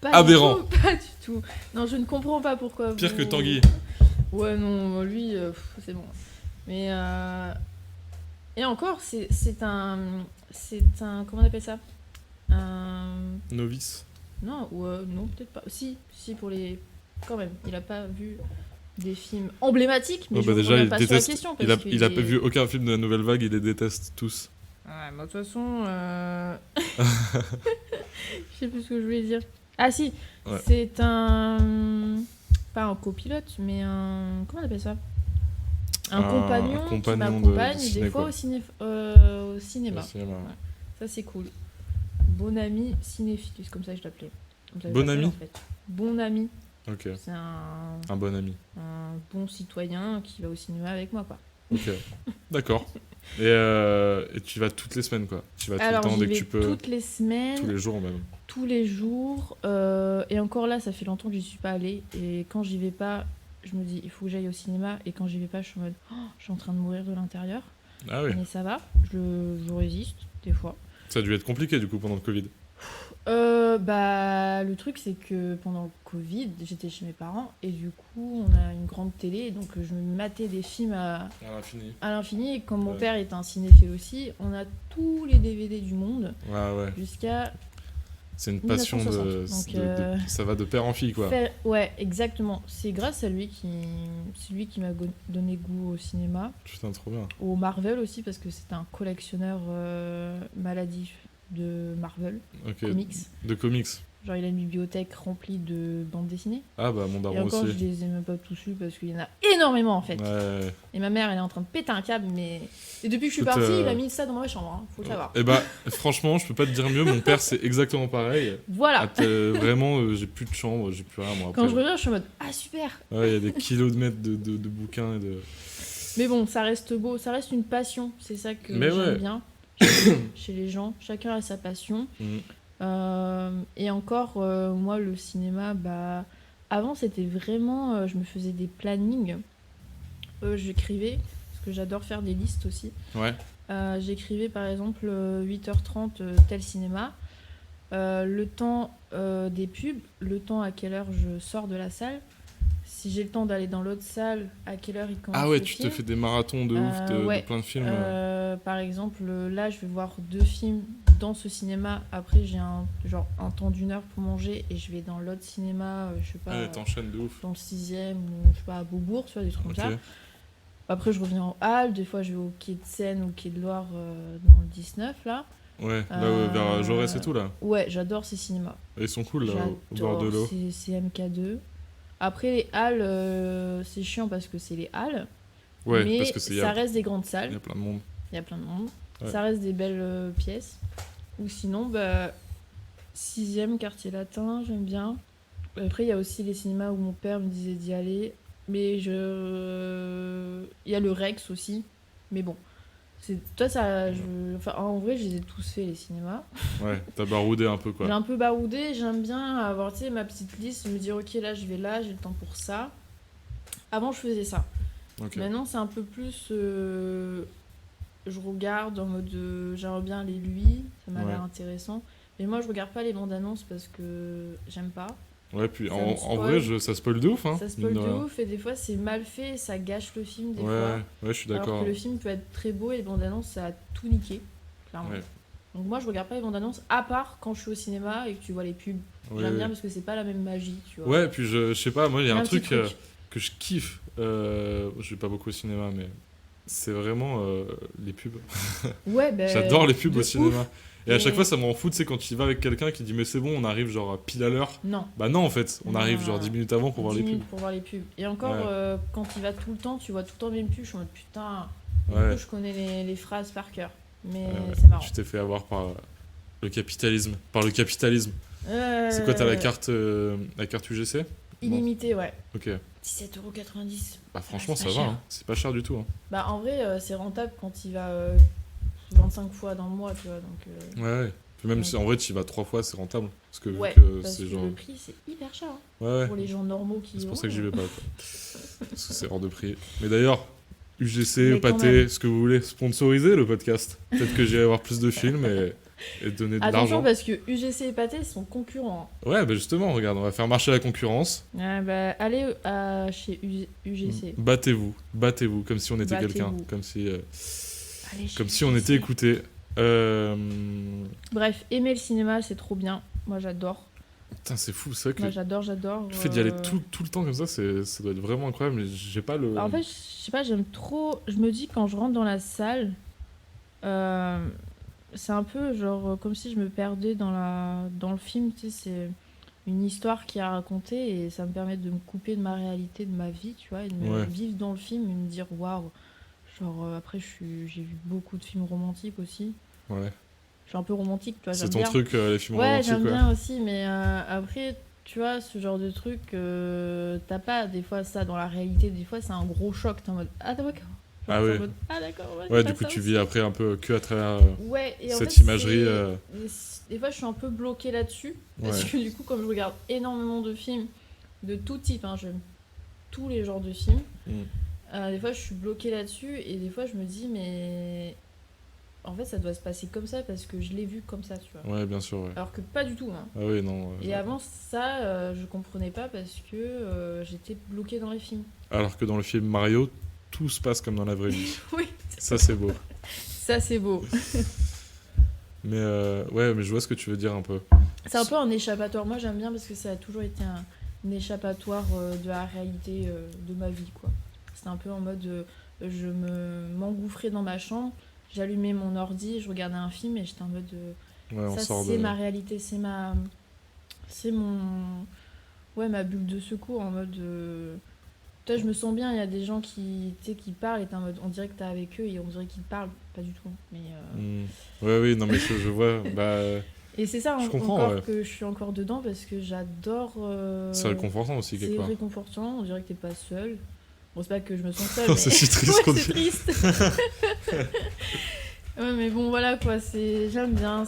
Pas
aberrant.
Du tout, pas du tout. Non, je ne comprends pas pourquoi.
pire que
vous-
Tanguy.
Ouais, non, lui, c'est bon. Mais et encore, c'est un, comment on appelle ça? Un,
Novice.
non, ou non, peut-être pas. Si, pour les, quand même. Il a pas vu des films emblématiques, mais
Oh,
je
bah
ne
déjà,
reviens
il
pas
déteste.
sur la question
Il a,
parce que
il a pas vu aucun film de la nouvelle vague, il les déteste tous.
Ouais, bah, de toute façon, je sais plus ce que je voulais dire. Ah si,
Ouais.
c'est un, pas un copilote, mais un, comment on appelle ça? Un compagnon qui
compagnon
m'accompagne
de
des
ciné,
fois
quoi.
au cinéma.
Au cinéma.
Ouais. Ça c'est cool. Bon ami cinéphile, c'est comme ça que je l'appelais. Comme ça que je
Bon
l'appelle,
ami
en fait. Bon ami,
Ok,
c'est
un bon ami.
un bon citoyen qui va au cinéma avec moi, quoi.
Ok, d'accord. Et tu vas toutes les semaines, quoi. Tu vas tout
Alors,
le temps
j'y
dès que
vais
tu peux.
toutes les semaines,
Tous les jours, même.
tous les jours. Et encore là, ça fait longtemps que j'y suis pas allée. Et quand j'y vais pas, je me dis, il faut que j'aille au cinéma. Et quand j'y vais pas, je suis en mode, oh, je suis en train de mourir de l'intérieur.
Ah oui.
Mais ça va, je résiste, des fois.
Ça a dû être compliqué, du coup, pendant le Covid.
Bah, le truc, c'est que pendant le Covid, j'étais chez mes parents. Et du coup, on a une grande télé. Donc, je me matais des films
À l'infini.
à l'infini. Et comme mon
Ouais.
père est un cinéphile aussi, on a tous les DVD du monde
Ouais.
jusqu'à
C'est une passion
1960. Donc,
ça va de père en fille, quoi.
Ouais, exactement. C'est grâce à lui c'est lui qui m'a donné goût au cinéma,
Putain, trop bien.
au Marvel aussi parce que c'était un collectionneur maladif de Marvel
Ok.
comics.
De comics.
Genre il a une bibliothèque remplie de bandes dessinées.
Ah bah, mon
Et
daron
encore, je
aussi.
les ai même pas tous lus parce qu'il y en a énormément en fait.
Ouais.
Et ma mère, elle est en train de péter un câble, mais. Et depuis que je suis
Écoute,
partie, il a mis ça dans ma chambre, hein, faut le savoir.
Et bah, franchement, je peux pas te dire mieux. Mon père, c'est exactement pareil.
Voilà.
Vraiment, j'ai plus de chambre, j'ai plus rien, moi.
Quand
Après.
je reviens, je suis en mode ah super.
Ouais, il y a des kilos de mètres de bouquins et de.
Mais bon, ça reste beau, ça reste une passion. C'est ça que
Mais
j'aime
ouais.
bien chez les gens. Chacun a sa passion.
Mhm.
Et encore, moi, le cinéma, bah, avant, c'était vraiment. Je me faisais des plannings. J'écrivais, parce que j'adore faire des listes aussi.
Ouais.
J'écrivais par exemple 8h30 tel cinéma. Le temps des pubs, le temps à quelle heure je sors de la salle. Si j'ai le temps d'aller dans l'autre salle, à quelle heure il commence
Ah ouais,
le
tu
film.
te fais des marathons de ouf de
ouais.
plein de films.
Par exemple, là, je vais voir 2 films dans ce cinéma. Après, j'ai un temps d'1 heure pour manger et je vais dans l'autre cinéma, je sais pas,
Ouais, t'enchaînes de ouf.
dans le 6e ou je sais pas, à Beaubourg, tu vois, des trucs
Ok.
comme ça. Après, je reviens en halle. Des fois, je vais au Quai de Seine ou au Quai de Loire dans le 19, là.
Ouais, là vers Jaurès et tout, là.
Ouais, j'adore ces cinémas.
Et ils sont cool, là, au bord de
J'adore
l'eau.
ces MK2. Après, les halles, c'est chiant parce que c'est les halles.
Ouais,
mais
parce que c'est
ça reste des grandes
il
salles.
y a plein de monde.
Il y a plein de monde.
Ouais.
Ça reste des belles pièces. Ou sinon, bah, 6e, quartier latin, j'aime bien. Après, il y a aussi les cinémas où mon père me disait d'y aller. Mais il y a le Rex aussi. Mais bon. Toi, enfin, en vrai, je les ai tous fait, les cinémas.
Ouais, t'as baroudé un peu,
J'ai
quoi.
un peu baroudé. J'aime bien avoir, tu sais, ma petite liste. Me dire, ok, là, je vais là, j'ai le temps pour ça. Avant, je faisais ça.
Ok.
Maintenant, c'est un peu plus. Je regarde en mode. J'aimerais bien aller lui, ça m'a
Ouais.
l'air intéressant. Mais moi, je regarde pas les bandes annonces parce que j'aime pas.
Ouais, puis
Ça
en
me spoil.
vrai, ça spoil de ouf, hein.
Ça spoil de
mine de rien.
ouf et des fois, c'est mal fait, ça gâche le film des
Ouais,
fois.
ouais, je suis
Alors
d'accord.
que le film peut être très beau et les bandes annonces, ça a tout niqué, clairement.
Ouais.
Donc moi, je regarde pas les bandes annonces à part quand je suis au cinéma et que tu vois les pubs.
Ouais,
J'aime
ouais.
bien parce que c'est pas la même magie, tu vois.
Ouais, puis je sais pas, moi, il y a un
petit
truc que je kiffe. Je vais pas beaucoup au cinéma, mais c'est vraiment les pubs.
Ouais, ben.
J'adore les pubs
de
au cinéma.
ouf.
Et à chaque
Mais-
fois, ça m'en fout, tu sais, quand tu y vas avec quelqu'un qui dit, mais c'est bon, on arrive genre pile à l'heure.
Non.
Bah non, en fait, on
Non,
arrive
non,
genre
non.
10 minutes avant pour voir
10
les
minutes
pubs.
pour voir les pubs. Et encore,
Ouais.
quand il va tout le temps, tu vois tout le temps les mêmes pubs. Je suis en mode putain. Du
Ouais.
coup, je connais les phrases par cœur. Mais
Ouais.
c'est marrant.
Tu t'es fait avoir par le capitalisme. Par le capitalisme. C'est quoi, t'as la carte UGC?
Illimité, ouais.
Ok.
17,90€.
Bah franchement,
c'est
ça
pas
va,
cher.
hein. C'est pas cher du tout. Hein.
Bah en vrai, c'est rentable quand il va 25 fois dans le mois, tu vois. Donc,
Ouais. Puis même
Ouais.
si en vrai, tu y vas 3 fois, c'est rentable. Parce que
ouais,
vu que
parce
c'est
que
genre.
le prix, c'est hyper cher. Hein,
Ouais.
pour les gens normaux qui y
C'est
vont.
pour ça que j'y vais pas, quoi. Parce que c'est hors de prix. Mais d'ailleurs, UGC,
Mais quand
Pâté,
même.
ce que vous voulez, sponsoriser le podcast. Peut-être que j'irai voir plus de films et donner de
Attention
l'argent.
parce que UGC et Pathé sont concurrents.
Ouais, bah justement, regarde, on va faire marcher la concurrence.
Ah bah, allez chez UGC.
Battez-vous, comme si on était
Battez-vous.
quelqu'un. Comme
Allez chez
si on
UGC.
était écouté.
Bref, aimer le cinéma, c'est trop bien. Moi, j'adore.
Putain, c'est fou, c'est vrai que
Moi, j'adore.
le fait d'y aller tout le temps comme ça, ça doit être vraiment incroyable. Mais j'ai pas le.
Bah, en fait, je sais pas, j'aime trop. Je me dis, quand je rentre dans la salle, c'est un peu genre comme si je me perdais dans le film. Tu sais, c'est une histoire qui a raconté et ça me permet de me couper de ma réalité, de ma vie, tu vois, et de me
Ouais.
vivre dans le film et me dire waouh. Genre, après, j'ai vu beaucoup de films romantiques aussi.
Ouais.
Je suis un peu romantique, tu vois,
C'est
j'aime
ton
bien.
truc, les films
Ouais,
romantiques,
j'aime
ouais.
bien aussi, mais après, tu vois, ce genre de truc, t'as pas des fois ça dans la réalité, des fois c'est un gros choc, t'es en mode ah d'accord,
Ah
T'es en
ouais.
mode, ah d'accord, ouais,
Ouais,
c'est
du
pas
coup,
ça
tu
aussi.
vis après un peu que à travers
Ouais, et en
cette
fait,
imagerie.
des fois, je suis un peu bloquée là-dessus. Parce
Ouais.
que du coup, comme je regarde énormément de films, de tout type, hein, j'aime tous les genres de films,
Mm.
des fois, je suis bloquée là-dessus. Et des fois, je me dis, mais en fait, ça doit se passer comme ça parce que je l'ai vu comme ça, tu vois.
Ouais, bien sûr, ouais.
Alors que pas du tout, hein.
Ah oui, non.
Et avant ça, je comprenais pas parce que j'étais bloquée dans les films.
Alors que dans le film Mario, tout se passe comme dans la vraie vie.
Oui,
Ça, c'est beau.
ça c'est beau.
Mais ouais, mais je vois ce que tu veux dire un peu.
C'est un peu un échappatoire. Moi, j'aime bien parce que ça a toujours été un échappatoire de la réalité de ma vie, quoi. C'était un peu en mode, je m'engouffrais dans ma chambre, j'allumais mon ordi, je regardais un film et j'étais en mode,
Ouais, on
ça
sort
c'est
de.
ma réalité, c'est mon, ouais, ma bulle de secours en mode. Toi, je me sens bien, il y a des gens qui, tu sais, qui parlent et t'es en mode, on dirait que t'es avec eux et on dirait qu'ils parlent, pas du tout. Mais,
Ouais, oui, non, mais je vois. Bah,
et c'est ça
je comprends,
encore
ouais.
que je suis encore dedans parce que j'adore.
C'est réconfortant aussi,
C'est
quelque part.
réconfortant, on dirait que t'es pas seule. Bon, c'est pas que je me sens seule, mais.
C'est si triste
Ouais,
qu'on
c'est
dit.
triste. Ouais, mais bon, voilà quoi, j'aime bien.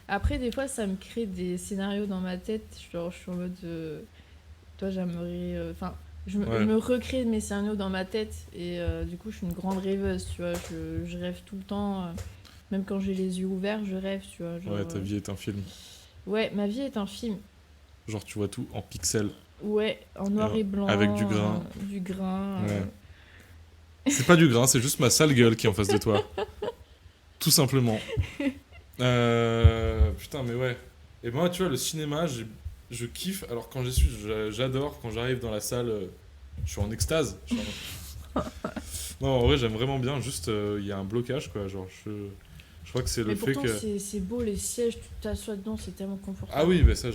Après, des fois, ça me crée des scénarios dans ma tête. Genre, je suis en mode. Toi, j'aimerais. Enfin,
Ouais.
je me recrée mes scénarios dans ma tête et du coup, je suis une grande rêveuse, tu vois. Je rêve tout le temps. Même quand j'ai les yeux ouverts, je rêve, tu vois. Genre,
Ouais, ta vie est un film.
Ouais, ma vie est un film.
Genre, tu vois tout en pixels.
Ouais, en noir et blanc.
Avec du grain.
Du grain.
Ouais. C'est pas du grain, c'est juste ma sale gueule qui est en face de toi. Tout simplement. Putain, mais ouais. Et moi, tu vois, le cinéma, je kiffe. Alors, quand j'y suis, j'adore. Quand j'arrive dans la salle, je suis en extase. Non, en vrai, j'aime vraiment bien. Juste, il y a un blocage, quoi. Genre, je crois que c'est
Mais
le fait
pourtant,
que.
c'est beau, les sièges, tu t'assois dedans, c'est tellement confortable.
Ah oui, mais ça,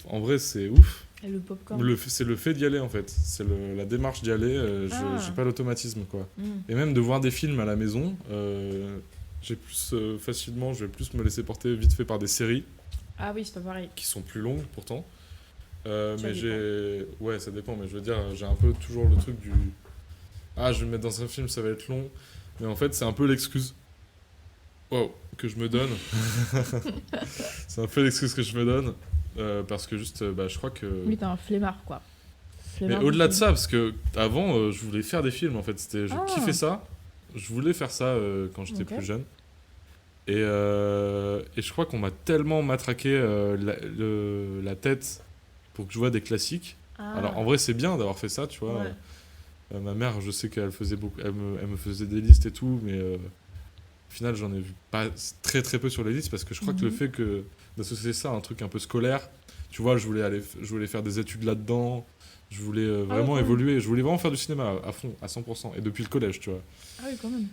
en vrai, c'est ouf.
Et le popcorn.
C'est le fait d'y aller, en fait. C'est la démarche d'y aller. J'ai pas l'automatisme, quoi.
Mm.
Et même de voir des films à la maison, j'ai plus facilement, je vais plus me laisser porter vite fait par des séries
Ah oui, c'est pas pareil.
qui sont plus longues pourtant.
Ça
Mais
dépend.
ouais, ça dépend, mais je veux dire, j'ai un peu toujours le truc du. Ah, je vais me mettre dans un film, ça va être long. Mais en fait, c'est un peu l'excuse. Wow, que je me donne. C'est un peu l'excuse que je me donne. Parce que juste, bah, je crois que.
Oui, t'es un flemmard, quoi.
Mais
Flemmard
au-delà de
du
ça, parce que avant, je voulais faire des films en fait. Je
Ah.
kiffais ça. Je voulais faire ça quand j'étais
Ok.
plus jeune. Et je crois qu'on m'a tellement matraqué la tête pour que je vois des classiques.
Ah.
Alors en vrai, c'est bien d'avoir fait ça, tu vois.
Ouais.
Ma mère, je sais qu'elle faisait beaucoup, elle me faisait des listes et tout, mais au final, j'en ai vu pas très très peu sur les listes parce que je crois que le
Mhm.
fait d'associer ça à un truc un peu scolaire, tu vois, je voulais faire des études là-dedans. Je voulais vraiment
quand même.
évoluer, je voulais vraiment faire du cinéma à fond, à 100%, et depuis le collège, tu vois.
Ah oui, quand même.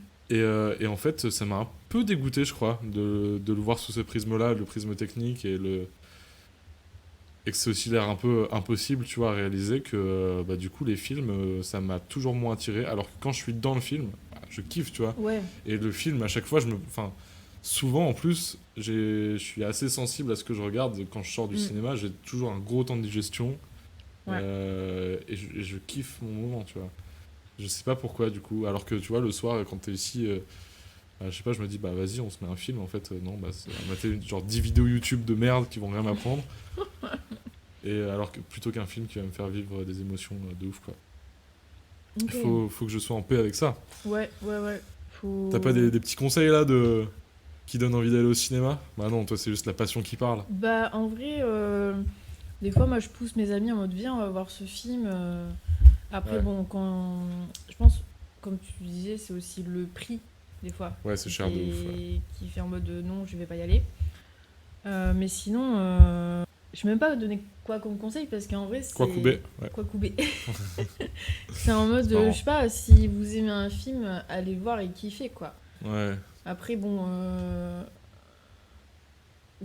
Et en fait, ça m'a un peu dégoûté, je crois, de le voir sous ce prisme-là, le prisme technique, et que c'est aussi l'air un peu impossible, tu vois, à réaliser que bah, du coup, les films, ça m'a toujours moins attiré, alors que quand je suis dans le film, bah, je kiffe, tu vois.
Ouais.
Et le film, à chaque fois, enfin, souvent en plus, je suis assez sensible à ce que je regarde. Quand je sors du cinéma, j'ai toujours un gros temps de digestion.
Ouais.
Et je kiffe mon moment, tu vois. Je sais pas pourquoi, du coup. Alors que, tu vois, le soir, quand t'es ici, je sais pas, je me dis, bah vas-y, on se met un film. En fait, non, bah, on mater genre 10 vidéos YouTube de merde qui vont rien m'apprendre. Et alors que plutôt qu'un film qui va me faire vivre des émotions de ouf, quoi.
Ok.
Il faut que je sois en paix avec ça.
Ouais. Faut...
T'as pas des petits conseils là qui donnent envie d'aller au cinéma? Bah non, toi c'est juste la passion qui parle.
Bah, en vrai, des fois, moi, je pousse mes amis en mode, viens, on va voir ce film. Après,
Ouais.
bon, je pense, comme tu disais, c'est aussi le prix, des fois.
Ouais, c'est cher de ouf. Ouais.
Qui fait en mode, non, je vais pas y aller. Mais sinon, je sais même pas donner quoi comme conseil parce qu'en vrai, c'est.
Quoi couper? Ouais.
Quoi couper. C'est en mode,
C'est marrant.
je sais pas, si vous aimez un film, allez le voir et kiffez, quoi.
Ouais.
Après, bon.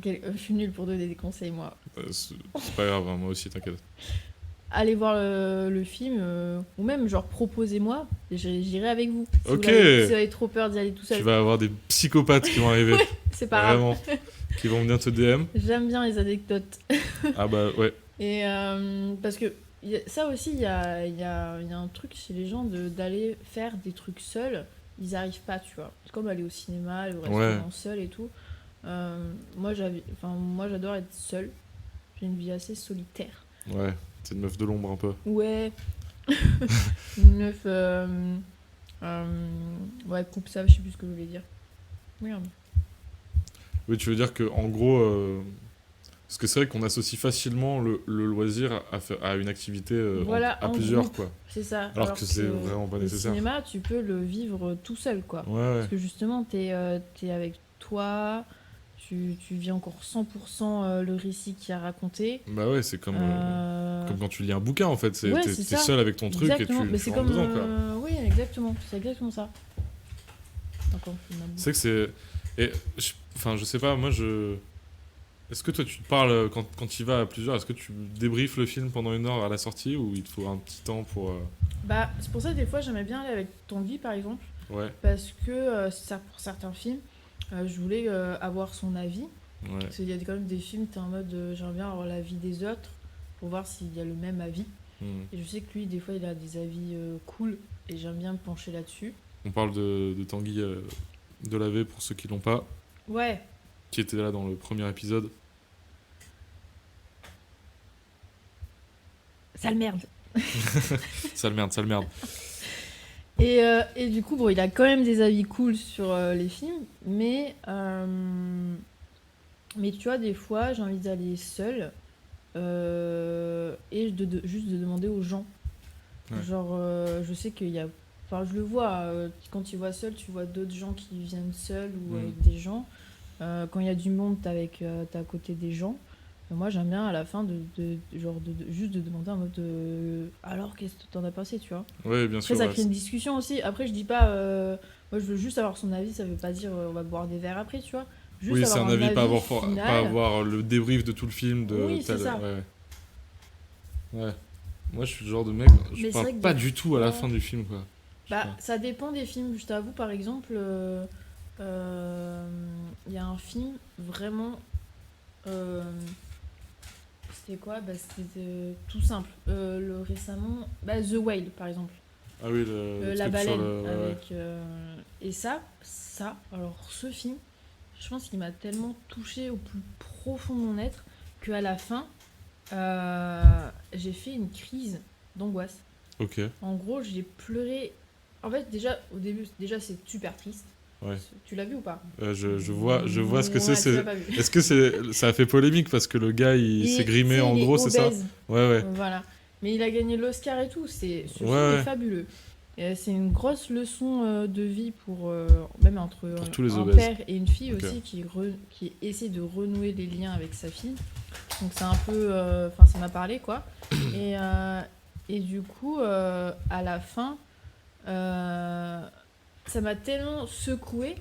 Je suis nulle pour donner des conseils, moi.
C'est pas grave, hein, moi aussi, t'inquiète.
Allez voir le film, ou même, genre, proposez-moi, et j'irai avec vous. Si
Ok.
Si vous avez trop peur d'y aller tout
Tu
seul,
vas avoir des psychopathes qui vont arriver.
c'est pas grave.
Vraiment. Qui vont venir te DM.
J'aime bien les anecdotes.
Ah bah ouais.
Et parce que Ça aussi, il y a un truc chez les gens d'aller faire des trucs seuls. Ils arrivent pas, tu vois. C'est comme aller au cinéma, au restaurant seul et tout. Moi, moi, j'adore être seule. J'ai une vie assez solitaire.
Ouais, c'est une meuf de l'ombre un peu.
Ouais. Une meuf... ouais, coupe ça, je sais plus ce que je voulais dire. Merde.
Oui, tu veux dire que en gros, parce que c'est vrai qu'on associe facilement le loisir à une activité
Voilà,
à
en
plusieurs,
groupe,
quoi.
c'est ça.
Alors que c'est vraiment pas
le
nécessaire.
cinéma, tu peux le vivre tout seul, quoi.
Ouais,
Parce que justement, t'es avec toi, tu vis encore 100% le récit qui a raconté.
Bah ouais, c'est comme quand tu lis un bouquin, en fait.
Ouais,
T'es
c'est ça.
seul avec ton truc
Exactement.
et
Mais
tu
c'est
rentres
comme...
dedans, quoi.
Oui, exactement. C'est exactement ça. Encore une abou.
C'est que c'est... Et, enfin, je sais pas, moi, Est-ce que toi, tu te parles, quand tu y vas à plusieurs, est-ce que tu débriefes le film pendant 1 heure à la sortie ou il te faut un petit temps pour...
Bah, c'est pour ça que des fois, j'aimais bien aller avec Tanguy, par exemple.
Ouais,
Parce que pour certains films, je voulais avoir son avis.
ouais.
Parce qu'il y a quand même des films, t'es en mode j'aimerais bien avoir l'avis des autres pour voir s'il y a le même avis. Et je sais que lui, des fois, il a des avis cool et j'aime bien me pencher là-dessus.
On parle de Tanguy Delavé, pour ceux qui l'ont pas,
Ouais,
qui était là dans le premier épisode.
sale merde.
Sale merde, sale merde.
Et du coup, bon, il a quand même des avis cool sur les films, mais tu vois, des fois, j'ai envie d'aller seule et juste de demander aux gens.
Ouais.
Genre, je sais qu'il y a... Enfin, je le vois, quand tu vois seul, tu vois d'autres gens qui viennent seuls ou avec des gens. Quand il y a du monde, t'es à côté des gens. Moi, j'aime bien à la fin juste de demander en mode alors, qu'est-ce que t'en as pensé, tu vois.
Ouais, bien sûr.
Après, ça
Ouais,
crée une discussion aussi. Après, je dis pas... moi, je veux juste avoir son avis, ça veut pas dire on va boire des verres après, tu vois. Juste
oui, c'est
avoir
un avis, pas
final.
avoir le débrief de tout le film.
Oui, c'est ça.
Ouais. Ouais. Moi, je suis le genre de mec, je
Mais c'est
parle
vrai que
pas
des
du tout à la
fois-
fin du film, quoi. Je sais
Bah,
pas.
ça dépend des films. Je t'avoue, par exemple, il y a un film vraiment... c'était quoi? Bah, c'était tout simple. Récemment... Bah, The Whale, par exemple.
Ah oui, le
La
truc sur
baleine.
le... ouais,
Avec, et alors ce film, je pense qu'il m'a tellement touchée au plus profond de mon être qu'à la fin, j'ai fait une crise d'angoisse.
Ok,
En gros, j'ai pleuré. En fait, déjà, au début, c'est super triste.
ouais.
Tu l'as vu ou pas?
Je vois ce que
Ouais, tu
c'est.
l'as pas vu.
Est-ce que ça a fait polémique parce que le gars, il s'est grimé,
tu sais,
en
il est
gros, c'est ça?
obèse.
Ouais.
Voilà. Mais il a gagné l'Oscar et tout. Ce film
Ouais.
est fabuleux. Et c'est une grosse leçon de vie pour même entre
Pour tous les
un
obèses.
père et une fille
Ok.
aussi qui essaie de renouer les liens avec sa fille. Donc c'est un peu... Enfin, ça m'a parlé, quoi. Et du coup, à la fin, ça m'a tellement secouée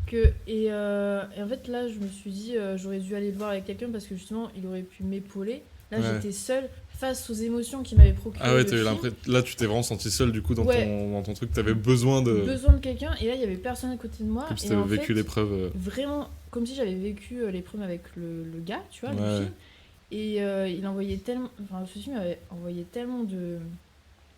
que... Et en fait, là, je me suis dit, j'aurais dû aller le voir avec quelqu'un parce que justement, il aurait pu m'épauler. Là,
Ouais.
j'étais seule face aux émotions qui m'avaient procuré
Ah ouais,
le
t'as eu
film.
l'impression... Là, tu t'es vraiment senti seul, du coup, dans,
Ouais.
dans ton truc. T'avais besoin de...
Besoin de quelqu'un, et là, il y avait personne à côté de moi.
Comme si
et
t'avais
en
vécu
fait,
l'épreuve.
Vraiment, comme si j'avais vécu l'épreuve avec le gars, tu vois, du
Ouais.
film. Et il envoyait tellement... Enfin, ce film avait envoyé tellement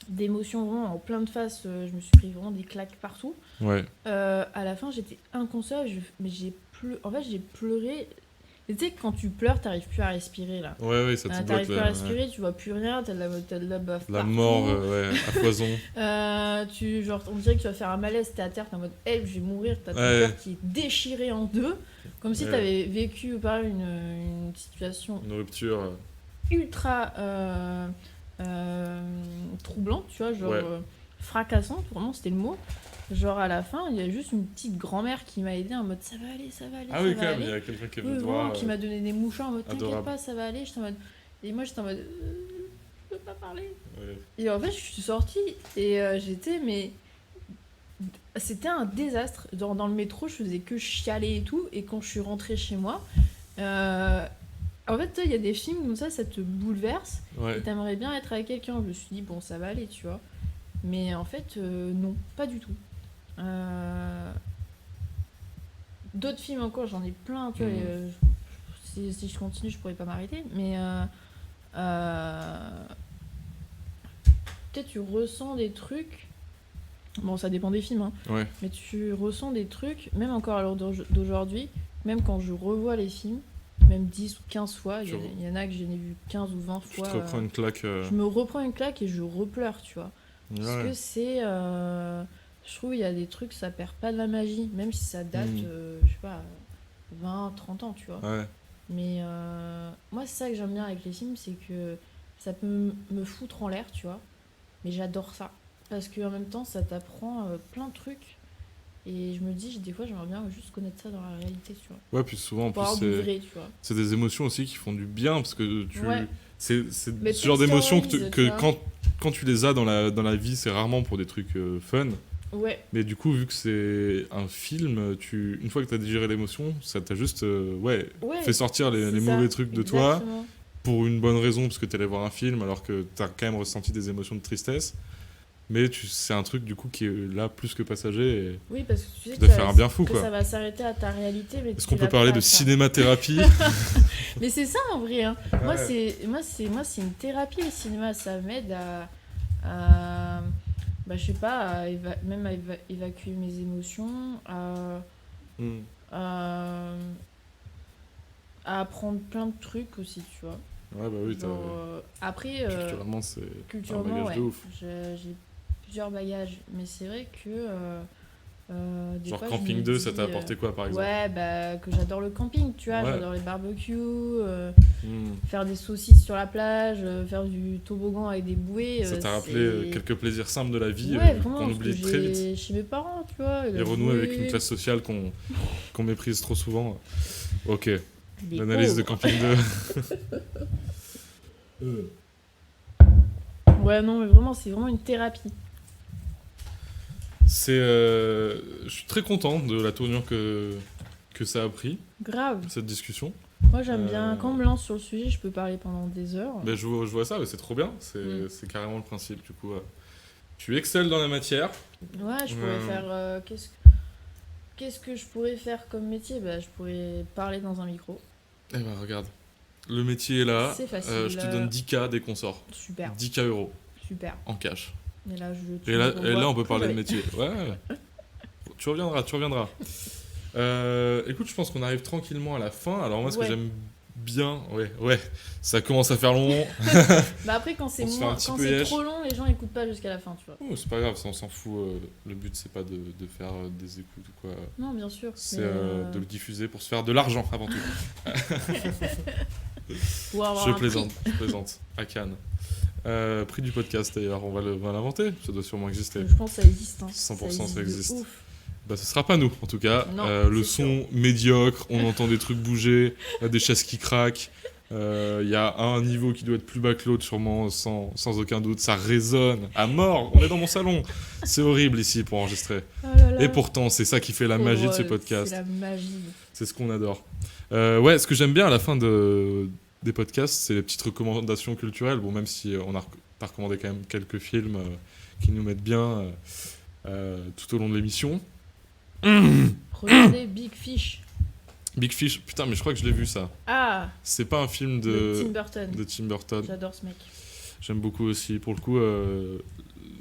d'émotions vraiment en plein de faces. Je me suis pris vraiment des claques partout.
Ouais.
À la fin, j'étais inconsolable, mais en fait, j'ai pleuré. Et tu sais, quand tu pleures, t'arrives plus à respirer, là.
Ouais, ça te bloque.
T'arrives plus à
là,
respirer, tu vois plus rien, t'as de la baffe
La
partout.
mort, ouais, à foison.
Genre, on dirait que tu vas faire un malaise, t'es à terre, t'es en mode hey, je vais mourir, t'as ton
Ouais.
cœur qui est déchiré en deux, comme si
Ouais.
t'avais vécu une situation
Une rupture.
ultra troublante, tu vois, genre
Ouais.
fracassante, vraiment c'était le mot. Genre à la fin, il y a juste une petite grand-mère qui m'a aidé en mode ça va aller,
Ah oui,
ça
quand
va
même, il y
aller.
a quelqu'un qui est
Oui,
venu te
vraiment,
voir.
qui m'a donné des mouchoirs en mode t'inquiète
adorable.
pas, ça va aller. J'étais en mode... Et moi j'étais en mode je peux pas parler.
Ouais.
Et en fait, je suis sortie et j'étais, mais c'était un désastre. Dans le métro, je faisais que chialer et tout. Et quand je suis rentrée chez moi, en fait, il y a des films comme ça te bouleverse.
Ouais.
Et t'aimerais bien être avec quelqu'un. Je me suis dit, bon, ça va aller, tu vois. Mais en fait, non, pas du tout. D'autres films encore, j'en ai plein, tu vois. Si je continue, je pourrais pas m'arrêter. Mais peut-être tu ressens des trucs. Bon, ça dépend des films, hein.
Ouais.
Mais tu ressens des trucs, même encore à l'heure d'aujourd'hui, même quand je revois les films, même 10 ou 15 fois, il y en a que j'en ai vu 15 ou 20
Tu
fois.
te reprends une claque.
Je me reprends une claque et je repleure, tu vois. Parce
Ouais.
que c'est. Je trouve il y a des trucs, ça perd pas de la magie, même si ça date, je sais pas, 20, 30 ans, tu vois.
Ouais.
Mais moi, c'est ça que j'aime bien avec les films, c'est que ça peut me foutre en l'air, tu vois. Mais j'adore ça. Parce qu'en même temps, ça t'apprend plein de trucs. Et je me dis, des fois, j'aimerais bien juste connaître ça dans la réalité, tu vois.
Ouais, puis souvent, en
Pour avoir
plus,
du vrai, tu vois.
c'est des émotions aussi qui font du bien, parce que
Ouais.
c'est
Mais
ce genre d'émotions
textualise,
que
tu vois.
quand tu les as dans la vie, c'est rarement pour des trucs fun.
Ouais.
Mais du coup, vu que c'est un film, une fois que tu as digéré l'émotion, ça t'a juste
Ouais,
fait sortir les
c'est ça.
mauvais trucs de toi
Exactement.
pour une bonne raison, parce que tu allais voir un film alors que tu as quand même ressenti des émotions de tristesse. Mais c'est un truc du coup qui est là plus que passager. Et
Oui, parce que tu sais
ça
que,
doit faire un bien fou,
que
quoi.
ça va s'arrêter à ta réalité. Mais
Est-ce
tu
qu'on peut
l'as
parler
pas,
de
ça.
cinémathérapie?
Mais c'est ça en vrai, hein. Moi,
Ouais.
c'est une thérapie, le cinéma. Ça m'aide à bah, je sais pas, même à évacuer mes émotions,
Hmm.
à, à apprendre plein de trucs aussi, tu vois.
Ouais, bah oui,
Genre, après,
culturellement, c'est un
culturellement,
bagage
ouais,
de ouf.
j'ai plusieurs bagages, mais c'est vrai que des
Genre
fois, je
Camping
me
2, ça
dis,
t'a apporté quoi, par exemple?
ouais, bah, que j'adore le camping, tu vois,
Ouais.
j'adore les barbecues,
Hmm.
faire des saucisses sur la plage, faire du toboggan avec des bouées.
Ça t'a rappelé quelques plaisirs simples de la vie
Ouais, vraiment,
qu'on
parce que
oublie très vite.
j'ai chez mes parents, tu vois.
Et renouer avec une classe sociale qu'on méprise trop souvent. Ok,
Les
l'analyse de
pauvres.
Camping 2.
Ouais, non, mais vraiment, c'est vraiment une thérapie.
Je suis très content de la tournure que ça a pris,
Grave.
cette discussion.
Moi, j'aime bien. Quand on me lance sur le sujet, je peux parler pendant des heures.
Ben, je vois ça, mais c'est trop bien. C'est carrément le principe, du coup. Tu excelles dans la matière.
Ouais, je pourrais faire. Qu'est-ce que je pourrais faire comme métier? Bah, je pourrais parler dans un micro.
Eh ben, regarde. Le métier est là.
C'est facile.
Je te donne 10K dès qu'on sort.
Super,
10K euros
super.
en cash.
Et là,
Et là, on peut parler de métier. Ouais. Tu reviendras. Écoute, je pense qu'on arrive tranquillement à la fin. Alors moi, ce que
Ouais.
j'aime bien, ouais, ça commence à faire long.
Bah, après, quand c'est
On se fait un
moins...
petit
quand
peu
c'est
yèche.
trop long, les gens écoutent pas jusqu'à la fin, tu vois.
Oh, c'est pas grave, ça, on s'en fout. Le but, c'est pas de faire des écoutes ou quoi.
Non, bien sûr.
C'est
mais,
de le diffuser pour se faire de l'argent avant tout.
pouvoir avoir
Je
un prix.
plaisante. À Cannes. Prix du podcast d'ailleurs, on va l'inventer. Ça doit sûrement exister.
Je pense que ça existe. Hein.
100% ça
de
existe.
ouf.
Bah, ce sera pas nous, en tout cas.
Non,
Le
c'est
son médiocre, on entend des trucs bouger, des chaises qui craquent. Il y a un niveau qui doit être plus bas que l'autre, sûrement, sans aucun doute. Ça résonne à mort. On est dans mon salon. C'est horrible ici pour enregistrer.
Oh là là.
Et pourtant, c'est ça qui fait la
Trop
magie de ce
drôle,
podcast.
C'est la magie.
C'est ce qu'on adore. Ouais, ce que j'aime bien à la fin des podcasts, c'est les petites recommandations culturelles. Bon, même si t'as recommandé quand même quelques films qui nous mettent bien tout au long de l'émission.
Regardez Big Fish.
Big Fish, putain, mais je crois que je l'ai vu ça.
Ah,
C'est pas un film
de Tim Burton.
de Tim Burton.
J'adore ce mec.
J'aime beaucoup aussi. Pour le coup,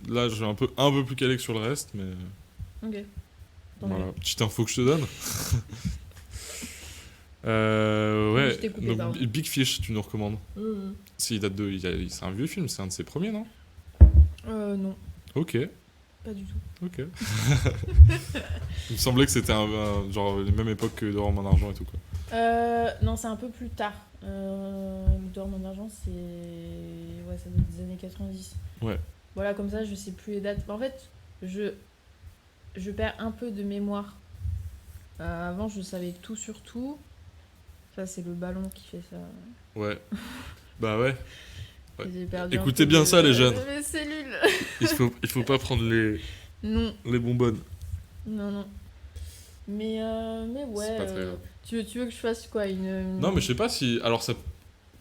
là, j'ai un peu plus calé que sur le reste, mais
Ok. Tant
voilà.
mieux.
Petite info que je te donne.
Je
Ouais,
t'ai coupé,
donc
pardon.
Big Fish, tu nous recommandes.
Mhm.
Si, il date de. C'est un vieux film, c'est un de ses premiers, non?
Non,
Ok,
pas du tout.
ok. Il me semblait que c'était genre les mêmes époques que Dehors mon argent et tout, quoi.
Non, c'est un peu plus tard. D'or mon argent, c'est. Ouais, ça doit être des années 90.
Ouais.
Voilà, comme ça, je sais plus les dates. En fait, je perds un peu de mémoire. Avant, je savais tout sur tout. Ça, c'est le ballon qui fait ça.
Ouais. Bah ouais. Ouais.
J'ai perdu un
Écoutez
peu
bien ça, les jeunes.
mes cellules.
Il faut pas prendre
Non,
les bonbonnes.
non. Mais ouais.
C'est pas très grave.
Tu veux que je fasse quoi
Non, mais je sais pas si. Alors, ça.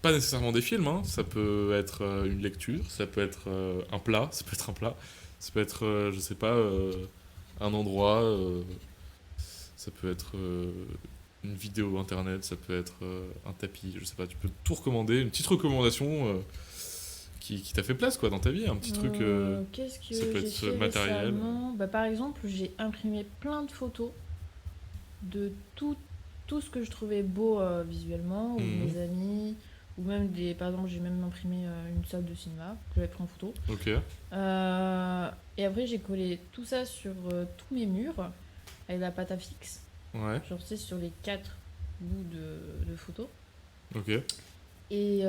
Pas nécessairement des films, hein. Ça peut être une lecture, ça peut être un plat, ça peut être, je sais pas, un endroit, ça peut être une vidéo internet, ça peut être un tapis, je sais pas, tu peux tout recommander, une petite recommandation qui t'a fait place quoi dans ta vie, un petit truc.
Qu'est-ce que
ça peut
j'ai
être
fait
matériel.
récemment ? Bah, par exemple, j'ai imprimé plein de photos de tout ce que je trouvais beau visuellement, ou de
Mhm.
mes amis, ou même par exemple, j'ai même imprimé une salle de cinéma que j'avais pris en photo.
Ok.
Et après, j'ai collé tout ça sur tous mes murs avec la pâte à fixe,
Ouais.
genre tu sais, sur les 4 bouts de photos.
Ok.
Et,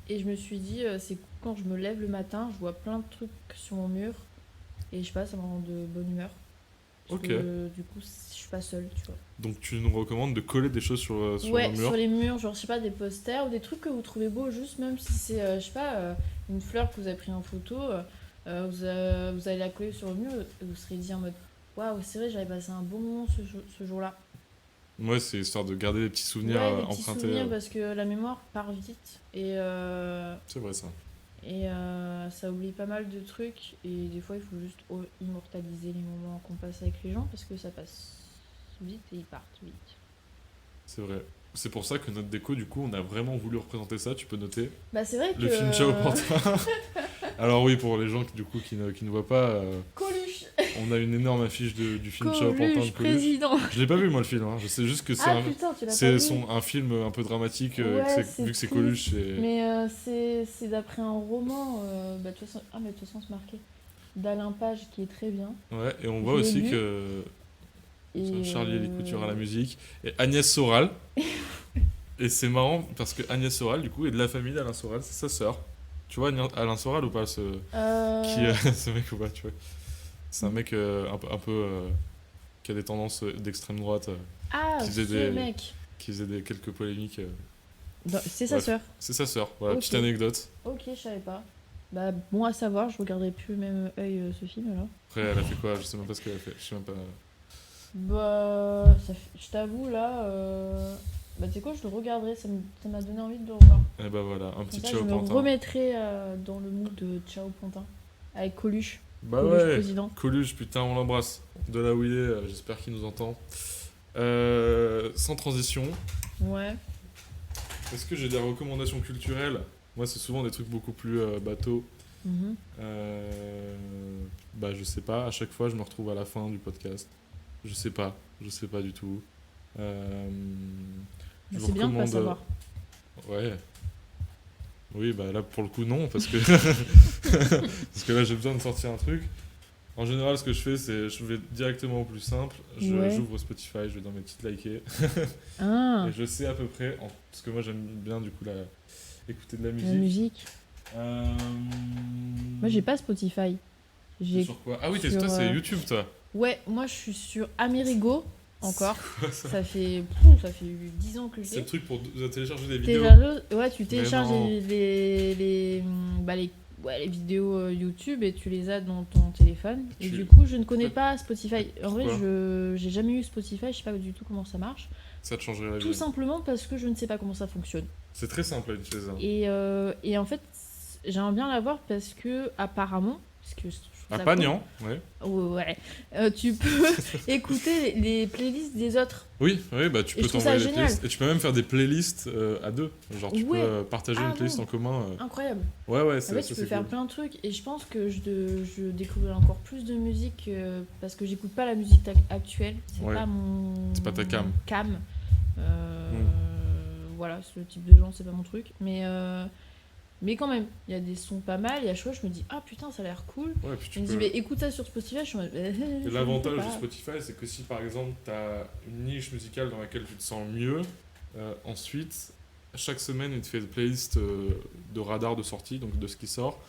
et je me suis dit, c'est quand je me lève le matin, je vois plein de trucs sur mon mur, et je sais pas, ça me rend de bonne humeur. Parce
Ok.
que du coup, je suis pas seule, tu vois.
Donc tu nous recommandes de coller des choses sur
Ouais,
un
sur
mur.
les murs, genre, je sais pas, des posters ou des trucs que vous trouvez beaux, juste même si c'est, je sais pas, une fleur que vous avez pris en photo, vous allez la coller sur le mur et vous serez dit en mode waouh, c'est vrai, j'avais passé un bon moment ce jour-là.
Ouais, c'est histoire de garder des petits souvenirs
Ouais, des petits
empruntés.
souvenirs parce que la mémoire part vite
C'est vrai ça.
et ça oublie pas mal de trucs et des fois il faut juste immortaliser les moments qu'on passe avec les gens parce que ça passe vite et ils partent vite.
C'est vrai. C'est pour ça que notre déco, du coup, on a vraiment voulu représenter ça. Tu peux noter
Bah c'est vrai
le
que
film Ciao Pantin. Alors oui, pour les gens qui, du coup, qui ne voient pas,
Coluche,
on a une énorme affiche du film Ciao Pantin de
Coluche
Coluche.
président.
Je l'ai pas vu moi le film, hein. Je sais juste que
Ah putain, tu l'as pas vu.
un film un peu dramatique,
Ouais,
vu que c'est
triste.
Coluche.
Mais c'est d'après un roman, bah de toute façon, ah mais de toute façon c'est marqué, d'Alain Page qui est très bien.
Ouais, et on voit
Je l'ai
aussi
lu.
que
Et
Charlie et les coutures à la musique, et Agnès Soral. Et c'est marrant parce que Agnès Soral, du coup, est de la famille d'Alain Soral, c'est sa sœur. Tu vois Alain Soral ou pas
Euh,
ce mec ou pas, tu vois. C'est un mec qui a des tendances d'extrême droite,
Ah,
qui faisait
ce mec.
qui faisait quelques polémiques.
C'est sa
Bref.
sœur.
C'est sa sœur, voilà,
Ok.
petite anecdote.
Ok, je savais pas. Bah bon à savoir, je regarderai plus même œil ce film alors.
Après, elle a fait quoi? Je sais même pas ce qu'elle a fait. Je sais même pas.
Bah je t'avoue là, bah tu sais quoi, je le regarderai, ça m'a donné envie de le revoir.
Et bah voilà, un
Comme
petit
ça,
Ciao
je me
Pantin.
remettrai dans le mood de Ciao Pantin avec Coluche.
Bah
Coluche
ouais,
président.
Coluche, putain, on l'embrasse. De là où il est, j'espère qu'il nous entend. Sans transition,
Ouais.
est-ce que j'ai des recommandations culturelles? Moi, c'est souvent des trucs beaucoup plus bateaux.
Mhm.
Bah, je sais pas, à chaque fois, je me retrouve à la fin du podcast. Je sais pas du tout. Je vous
C'est bien de pas
recommande.
savoir.
Ouais. Oui, bah là, pour le coup, non, parce que, parce que là, j'ai besoin de sortir un truc. En général, ce que je fais, c'est je vais directement au plus simple.
Ouais.
J'ouvre Spotify, je vais dans mes petites likées.
Ah,
Et je sais à peu près, parce que moi, j'aime bien, du coup, écouter de la
la
musique.
musique. Moi j'ai pas Spotify.
T'es
J'ai
sur quoi? Ah oui,
sur,
toi, c'est YouTube, toi.
Ouais, moi je suis sur Amerigo encore.
Quoi, ça?
Ça fait 10 ans que je
C'est le
l'ai.
truc pour télécharger des vidéos.
Ouais, tu télécharges
non.
les vidéos YouTube et tu les as dans ton téléphone. Et
Tu-
du coup, je ne connais
Pourquoi-
pas Spotify. En vrai,
Pourquoi
j'ai jamais eu Spotify, je sais pas du tout comment ça marche.
Ça te changerait la
Tout
vie.
simplement parce que je ne sais pas comment ça fonctionne.
C'est très simple à utiliser.
Et en fait, j'aimerais bien l'avoir parce que apparemment, parce que je trouve
À
ça
Pagnan, ouais.
cool. Ouais. Tu peux écouter les playlists des autres.
Oui, bah tu
Et
peux
je trouve ça
t'envoyer des
génial.
playlists. Et tu peux même faire des playlists à deux. Genre, tu
Ouais.
peux partager
Ah
une playlist
bon.
en commun.
Incroyable.
Ouais,
En fait,
ça
tu peux
c'est
faire
cool.
plein de trucs et je pense que je découvrirai encore plus de musique parce que j'écoute pas la musique actuelle. C'est
Ouais.
pas mon.
C'est pas ta cam.
Cam.
Mm.
Voilà, ce type de gens, c'est pas mon truc. Mais quand même, il y a des sons pas mal. Et à chaque fois, je me dis, ah putain, ça a l'air cool.
Ouais, puis
Je
tu
me
peux.
dis, mais écoute ça sur Spotify. Je suis en mode,
Et
je
l'avantage
ne peux
de
pas.
Spotify, c'est que si par exemple tu as une niche musicale dans laquelle tu te sens mieux, ensuite, chaque semaine, il te fait des playlists de radar de sortie, donc de ce qui sort,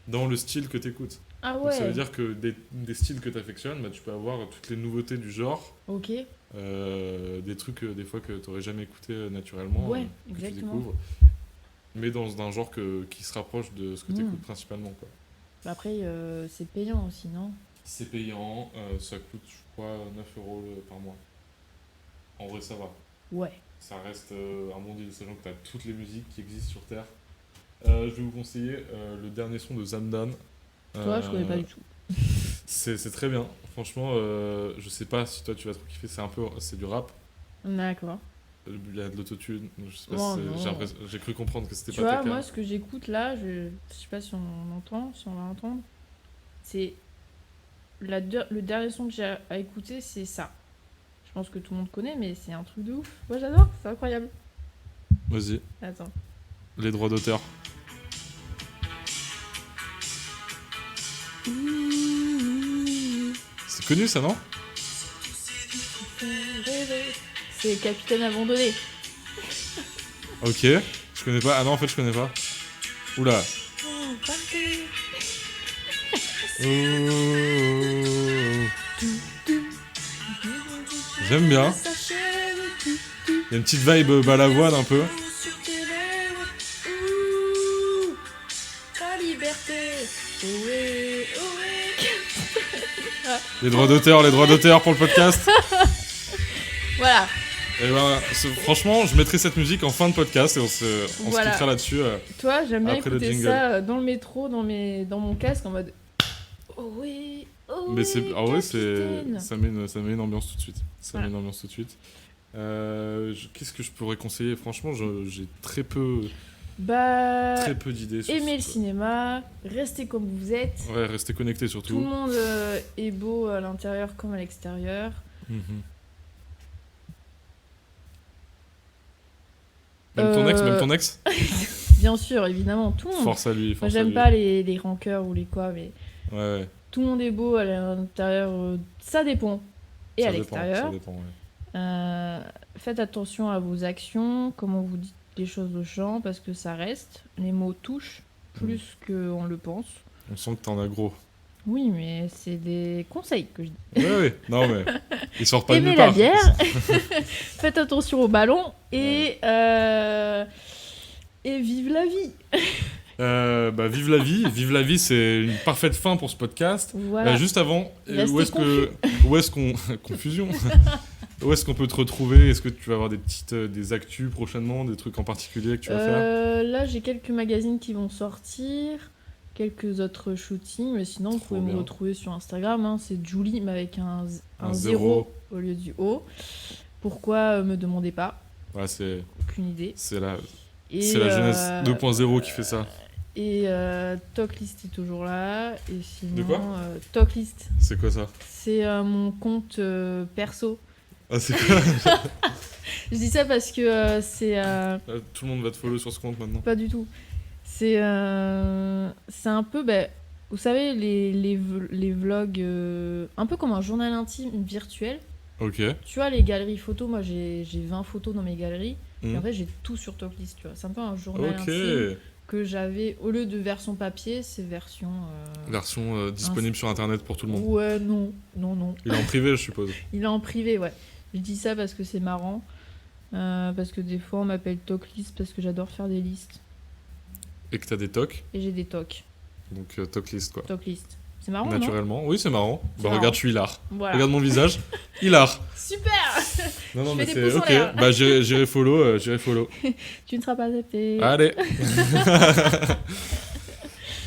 dans le style que tu écoutes.
Ah
Donc
ouais.
ça veut dire que des styles que tu affectionnes, bah, tu peux avoir toutes les nouveautés du genre,
Ok.
des trucs des fois que tu n'aurais jamais écouté naturellement,
Ouais,
que tu
exactement.
découvres, mais dans un genre qui se rapproche de ce que tu écoutes principalement. Quoi.
Bah après, c'est payant aussi, non?
C'est payant, ça coûte, je crois, 9 euros par mois. En vrai, ça va.
Ouais.
Ça reste un bon deal, sachant que tu as toutes les musiques qui existent sur Terre. Je vais vous conseiller le dernier son de Zamdan.
Toi, je connais pas du tout.
C'est très bien. Franchement, je sais pas si toi tu vas trop kiffer. C'est du rap.
D'accord.
Il y a de l'autotune. Je sais pas
Oh,
si
non.
j'ai cru comprendre que c'était
Tu
pas
vois,
ta cam.
moi, ce que j'écoute là, je sais pas si on entend, si on va entendre, c'est le dernier son que j'ai à écouter, c'est ça. Je pense que tout le monde connaît, mais c'est un truc de ouf. Moi, j'adore, c'est incroyable.
Vas-y,
Attends.
les droits d'auteur. C'est connu ça, non?
C'est Capitaine Abandonné.
Ok, je connais pas. Ah non, en fait, je connais pas. Oula. J'aime bien. Il y a une petite vibe balavoine un peu.
Ta liberté. Ohé, ohé.
Les droits d'auteur pour le podcast.
Voilà.
Et ben, franchement, je mettrai cette musique en fin de podcast et on se
Voilà.
quittera là-dessus.
Toi, j'aime bien
Après le
écouter
jingle.
ça dans le métro, dans mon casque, en mode. Oh oui, oh
Mais
oui,
en vrai,
capitaine.
ça met une ambiance tout de suite. Ça met une ambiance tout de suite. Qu'est-ce que je pourrais conseiller? Franchement, j'ai très peu d'idées sur
Aimez le
ça.
cinéma, restez comme vous êtes.
Ouais, restez connectés
Tout le
surtout.
monde est beau à l'intérieur comme à l'extérieur.
Mhm. Même ton ex
Bien sûr, évidemment, tout le monde.
Force à lui,
Moi,
force à
j'aime
lui.
pas les rancœurs ou les quoi, mais
Ouais,
tout le monde est beau à l'intérieur. Ça dépend. Et
ça
à
dépend,
l'extérieur.
ça dépend, ouais.
Faites attention à vos actions, comment vous dites les choses aux gens, parce que ça reste. Les mots touchent plus qu'on le pense.
On sent que t'en as gros.
Oui, mais c'est des conseils que je dis.
Ouais, non mais il sort pas de
Aimez
nulle
la
part.
bière, faites attention au ballon et vive la vie.
Vive la vie, c'est une parfaite fin pour ce podcast.
Voilà.
Juste avant,
Restez
où est-ce qu'on confusion. Où est-ce qu'on peut te retrouver? Est-ce que tu vas avoir des actus prochainement, des trucs en particulier que tu vas faire?
Là, j'ai quelques magazines qui vont sortir, quelques autres shootings, mais sinon, vous pouvez me
bien.
retrouver sur Instagram. Hein, c'est Julie, mais avec un
Un
0 au lieu du O. Pourquoi me demandez pas?
Ouais, c'est
Aucune idée.
la
Et,
jeunesse 2.0 qui fait ça.
Et Talklist est toujours là. Et sinon,
De quoi
Talklist,
C'est quoi ça?
c'est mon compte perso.
Ah, c'est quoi?
Je dis ça parce que c'est
Tout le monde va te follow sur ce compte maintenant.
pas du tout. C'est un peu, vous savez, les vlogs, un peu comme un journal intime virtuel.
Ok.
Tu vois, les galeries photos, moi j'ai 20 photos dans mes galeries. Et en
Hmm.
fait, j'ai tout sur Talklist, tu vois. C'est un peu un journal
Ok.
intime que j'avais, au lieu de version papier, c'est version...
Version disponible sur internet pour tout le monde.
Ouais, non.
Il est en privé, je suppose.
Il est en privé, ouais. Je dis ça parce que c'est marrant. Parce que des fois, on m'appelle Talklist parce que j'adore faire des listes.
Et que t'as des tocs,
Et j'ai des tocs.
donc Talklist quoi.
Talklist. C'est marrant, non?
Naturellement. Oui, c'est marrant.
C'est
Bah
marrant.
regarde, je suis hilar.
Voilà.
Regarde mon visage. Hilar.
Super.
Non,
Je
mais
fais des
c'est
pouces en
ok.
l'air.
Bah j'irai follow.
Tu ne seras pas accepté.
Allez.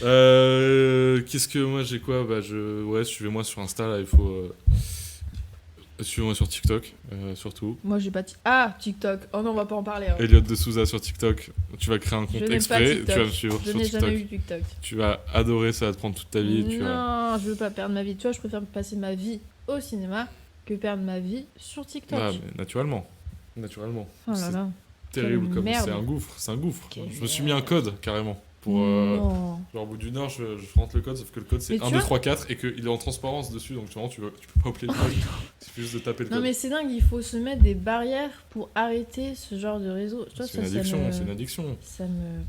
Qu'est-ce que moi j'ai quoi? Ouais, suivez-moi sur Insta là, il faut. Suivez-moi sur TikTok, surtout.
Moi, j'ai pas... TikTok. Oh non, on va pas en parler. Hein.
Elliot de Souza sur TikTok. Tu vas créer un
Je
compte
n'aime pas
exprès,
TikTok.
tu vas me suivre
Je
sur
n'ai
TikTok.
jamais eu TikTok.
Tu vas adorer, ça va te prendre toute ta vie.
Non, je veux pas perdre ma vie. Tu vois, je préfère passer ma vie au cinéma que perdre ma vie sur TikTok.
Ah, mais naturellement.
Oh là
c'est
là.
terrible
Quelle
comme
merde.
c'est un gouffre.
Quelle
Je me suis mis un code carrément pour
Non.
genre au bout d'une heure je rentre le code, sauf que le code c'est
Mais
1
tu
2
vois-
3 4 et qu'il est en transparence dessus, donc vraiment tu peux pas oublier le code. Il suffit juste de taper le
Non
code.
mais c'est dingue, il faut se mettre des barrières pour arrêter ce genre de réseau. Tu vois,
C'est une addiction, c'est une addiction.
Ça me...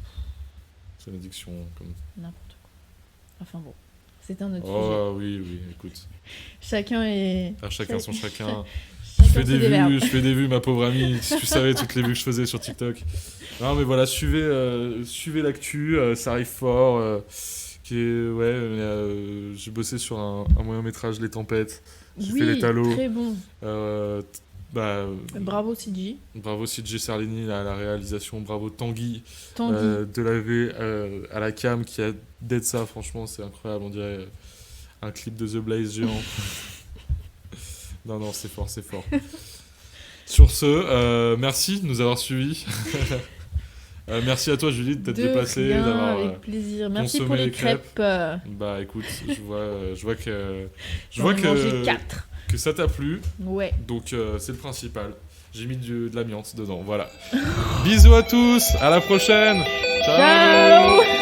C'est une addiction comme.
N'importe quoi. Enfin bon, c'est un autre sujet.
Oh oui, écoute.
Chacun est...
À chacun son chacun. Je
Chacun
fais
ses démerdes.
je fais des vues, ma pauvre amie. Si tu savais toutes les vues que je faisais sur TikTok. Non, mais voilà, suivez l'actu, ça arrive fort. J'ai bossé sur un moyen métrage, Les Tempêtes. J'ai fait les
Oui,
talos.
très bon. Bravo CG.
Bravo CJ Serlini à la réalisation, bravo Tanguy
Tanguy.
Delavé à la cam qui a d'être ça, franchement, c'est incroyable. On dirait un clip de The Blaze géant. Non, c'est fort. Sur ce, merci de nous avoir suivis. Merci à toi, Julie, de t'être déplacée, d'avoir
avec plaisir. Merci
consommé
pour les
les crêpes.
crêpes.
Écoute, je vois que
J'en ai mangé 4.
que ça t'a plu.
Ouais.
Donc c'est le principal. J'ai mis de l'amiante dedans, voilà. Bisous à tous, à la prochaine.
Ciao.